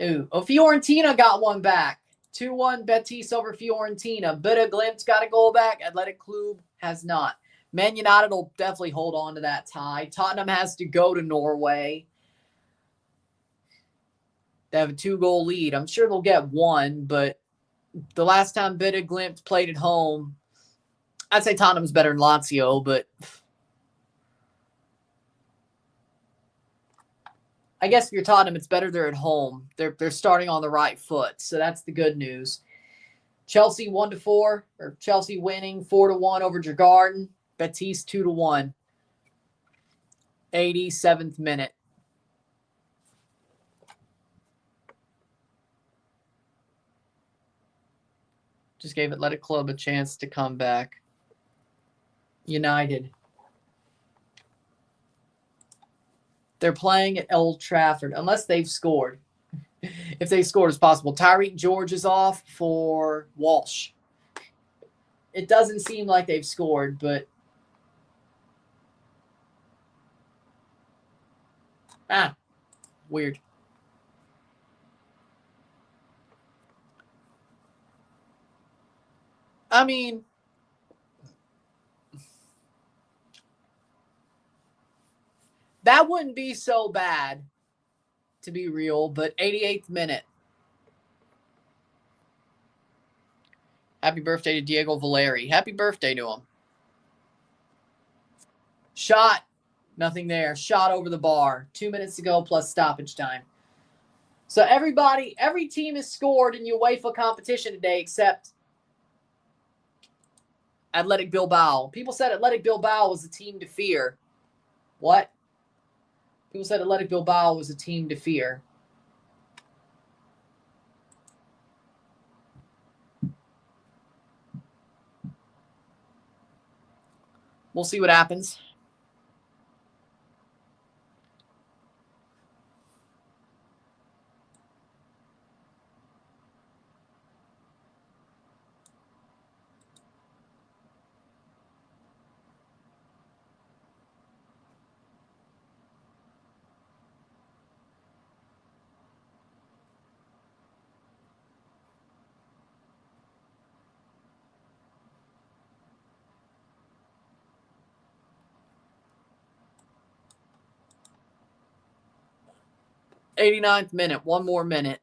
Ooh. Oh, Fiorentina got one back. 2-1 Betis over Fiorentina. Buda Glimt's got a goal back. Athletic Club has not. Man United will definitely hold on to that tie. Tottenham has to go to Norway. They have a 2-goal lead. I'm sure they'll get one, but the last time Buda Glimt played at home, I'd say Tottenham's better than Lazio, but I guess if you're Tottenham, it's better they're at home. They're starting on the right foot, so that's the good news. Chelsea 1-4, or Chelsea winning 4-1 over Djurgården. Betis 2-1. 87th minute. Just gave Athletic Club a chance to come back. United. They're playing at Old Trafford, unless they've scored. If they scored, it's possible. Tyreek George is off for Walsh. It doesn't seem like they've scored, but weird. I mean, that wouldn't be so bad to be real, but 88th minute. Happy birthday to Diego Valeri. Happy birthday to him. Shot. Nothing there. Shot over the bar. 2 minutes to go plus stoppage time. So every team has scored in UEFA competition today except Athletic Bilbao. People said Athletic Bilbao was the team to fear. What? People said Athletic Bilbao was a team to fear. We'll see what happens. '89th minute. One more minute.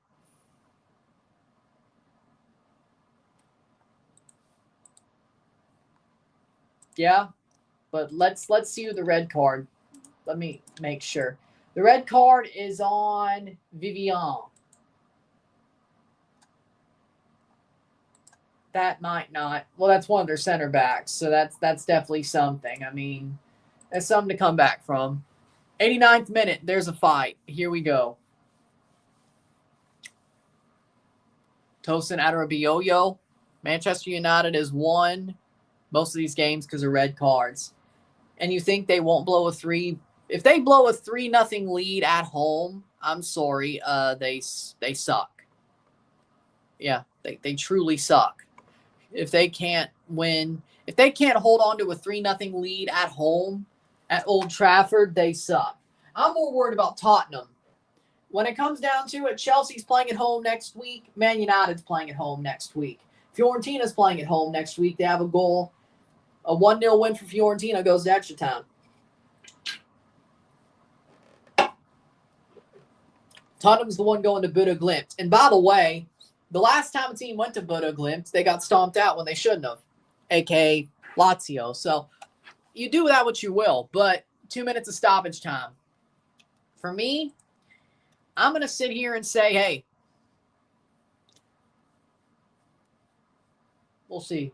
Yeah, but let's see who the red card. Let me make sure. The red card is on Vivian. That might not. Well, that's one of their center backs, so that's definitely something. I mean, that's something to come back from. 89th minute. There's a fight. Here we go. Tosin Adarabioyo. Manchester United has won most of these games because of red cards. And you think they won't blow a 3? If they blow a 3-0 lead at home, I'm sorry, they suck. Yeah, they truly suck. If they can't win, if they can't hold on to a 3-0 lead at home at Old Trafford, they suck. I'm more worried about Tottenham. When it comes down to it, Chelsea's playing at home next week. Man United's playing at home next week. Fiorentina's playing at home next week. They have a goal. A 1-0 win for Fiorentina goes to extra time. Tottenham's the one going to Buda Glimt. And by the way, the last time a team went to Buda Glimt, they got stomped out when they shouldn't have, a.k.a. Lazio. So you do that what you will, but 2 minutes of stoppage time. For me, I'm going to sit here and say, hey, we'll see.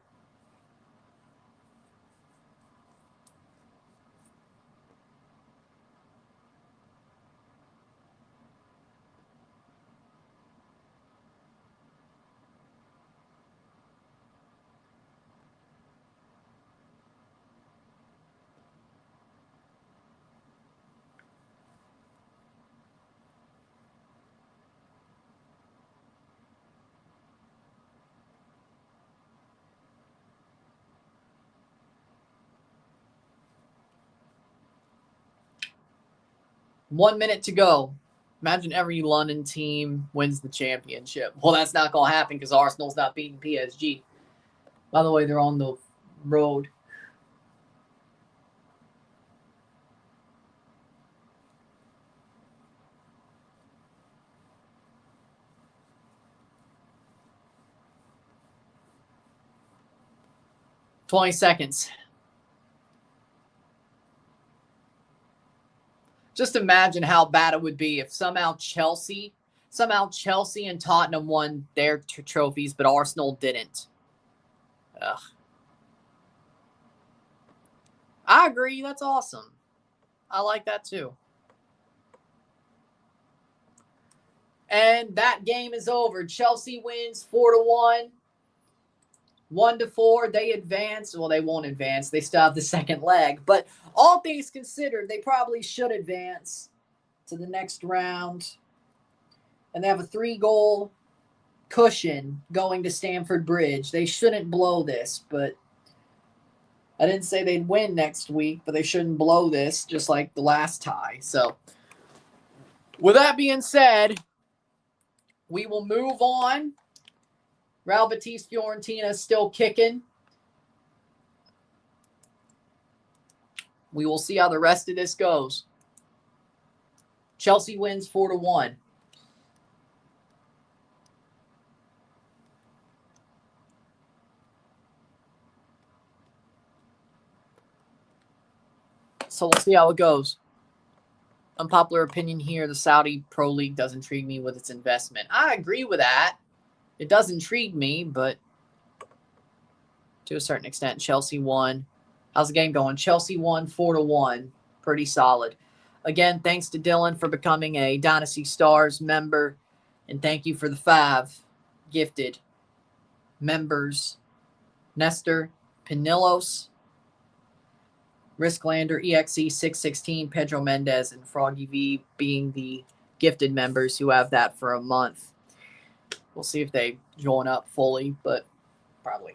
One minute to go. Imagine every London team wins the championship. Well, that's not going to happen because Arsenal's not beating PSG. By the way, they're on the road. $20 seconds. Just imagine how bad it would be if somehow Chelsea and Tottenham won their trophies, but Arsenal didn't. Ugh. I agree. That's awesome. I like that too. And that game is over. Chelsea wins 4-1. 1-4. They advance. Well, they won't advance. They still have the second leg. But all things considered, they probably should advance to the next round. And they have a 3-goal cushion going to Stamford Bridge. They shouldn't blow this, but I didn't say they'd win next week, but they shouldn't blow this just like the last tie. So with that being said, we will move on. Real Betis Fiorentina is still kicking. We will see how the rest of this goes. Chelsea wins 4-1. So we'll see how it goes. Unpopular opinion here, the Saudi Pro League does intrigue me with its investment. I agree with that. It does intrigue me, but to a certain extent, Chelsea won. How's the game going? Chelsea won 4-1. Pretty solid. Again, thanks to Dylan for becoming a Dynasty Stars member. And thank you for the 5 gifted members. Nestor Pinilos, Risklander, EXE616, Pedro Mendez, and Froggy V being the gifted members who have that for a month. We'll see if they join up fully, but probably.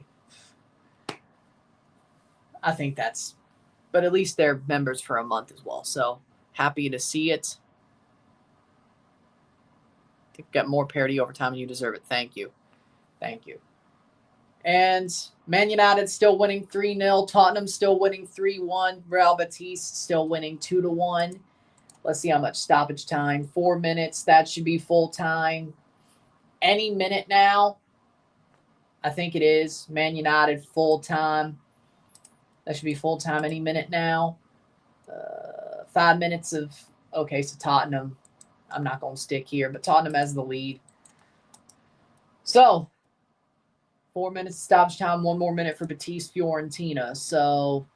I think that's, but at least they're members for a month as well. So happy to see it. To get more parity over time, and you deserve it. Thank you. Thank you. And Man United still winning 3-0. Tottenham still winning 3-1. Real Betis still winning 2-1. Let's see how much stoppage time. 4 minutes. That should be full time. Any minute now. I think it is. Man United full time. That should be full time any minute now. 5 minutes of, okay, so Tottenham. I'm not going to stick here, but Tottenham has the lead. So, 4 minutes stoppage time, 1 more minute for Betis Fiorentina. So,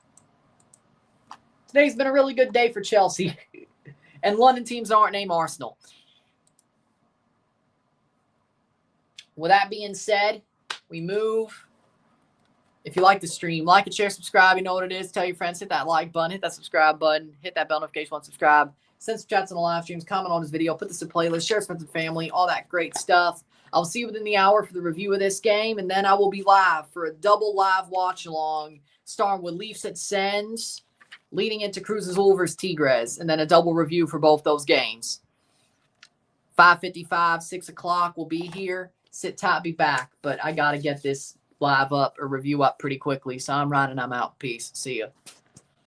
today's been a really good day for Chelsea. And London teams aren't named Arsenal. With that being said, we move. If you like the stream, like and share, subscribe. You know what it is. Tell your friends, hit that like button, hit that subscribe button, hit that bell notification once subscribe. Send some chats on the live streams, comment on this video, put this in playlist, share with friends and family, all that great stuff. I'll see you within the hour for the review of this game, and then I will be live for a double live watch along, starting with Leafs at Sens, leading into Cruz Azul versus Tigres, and then a double review for both those games. 5:55, 6 o'clock, we'll be here. Sit tight, be back, but I got to get this live up or review up pretty quickly, so I'm running, I'm out. Peace. See ya.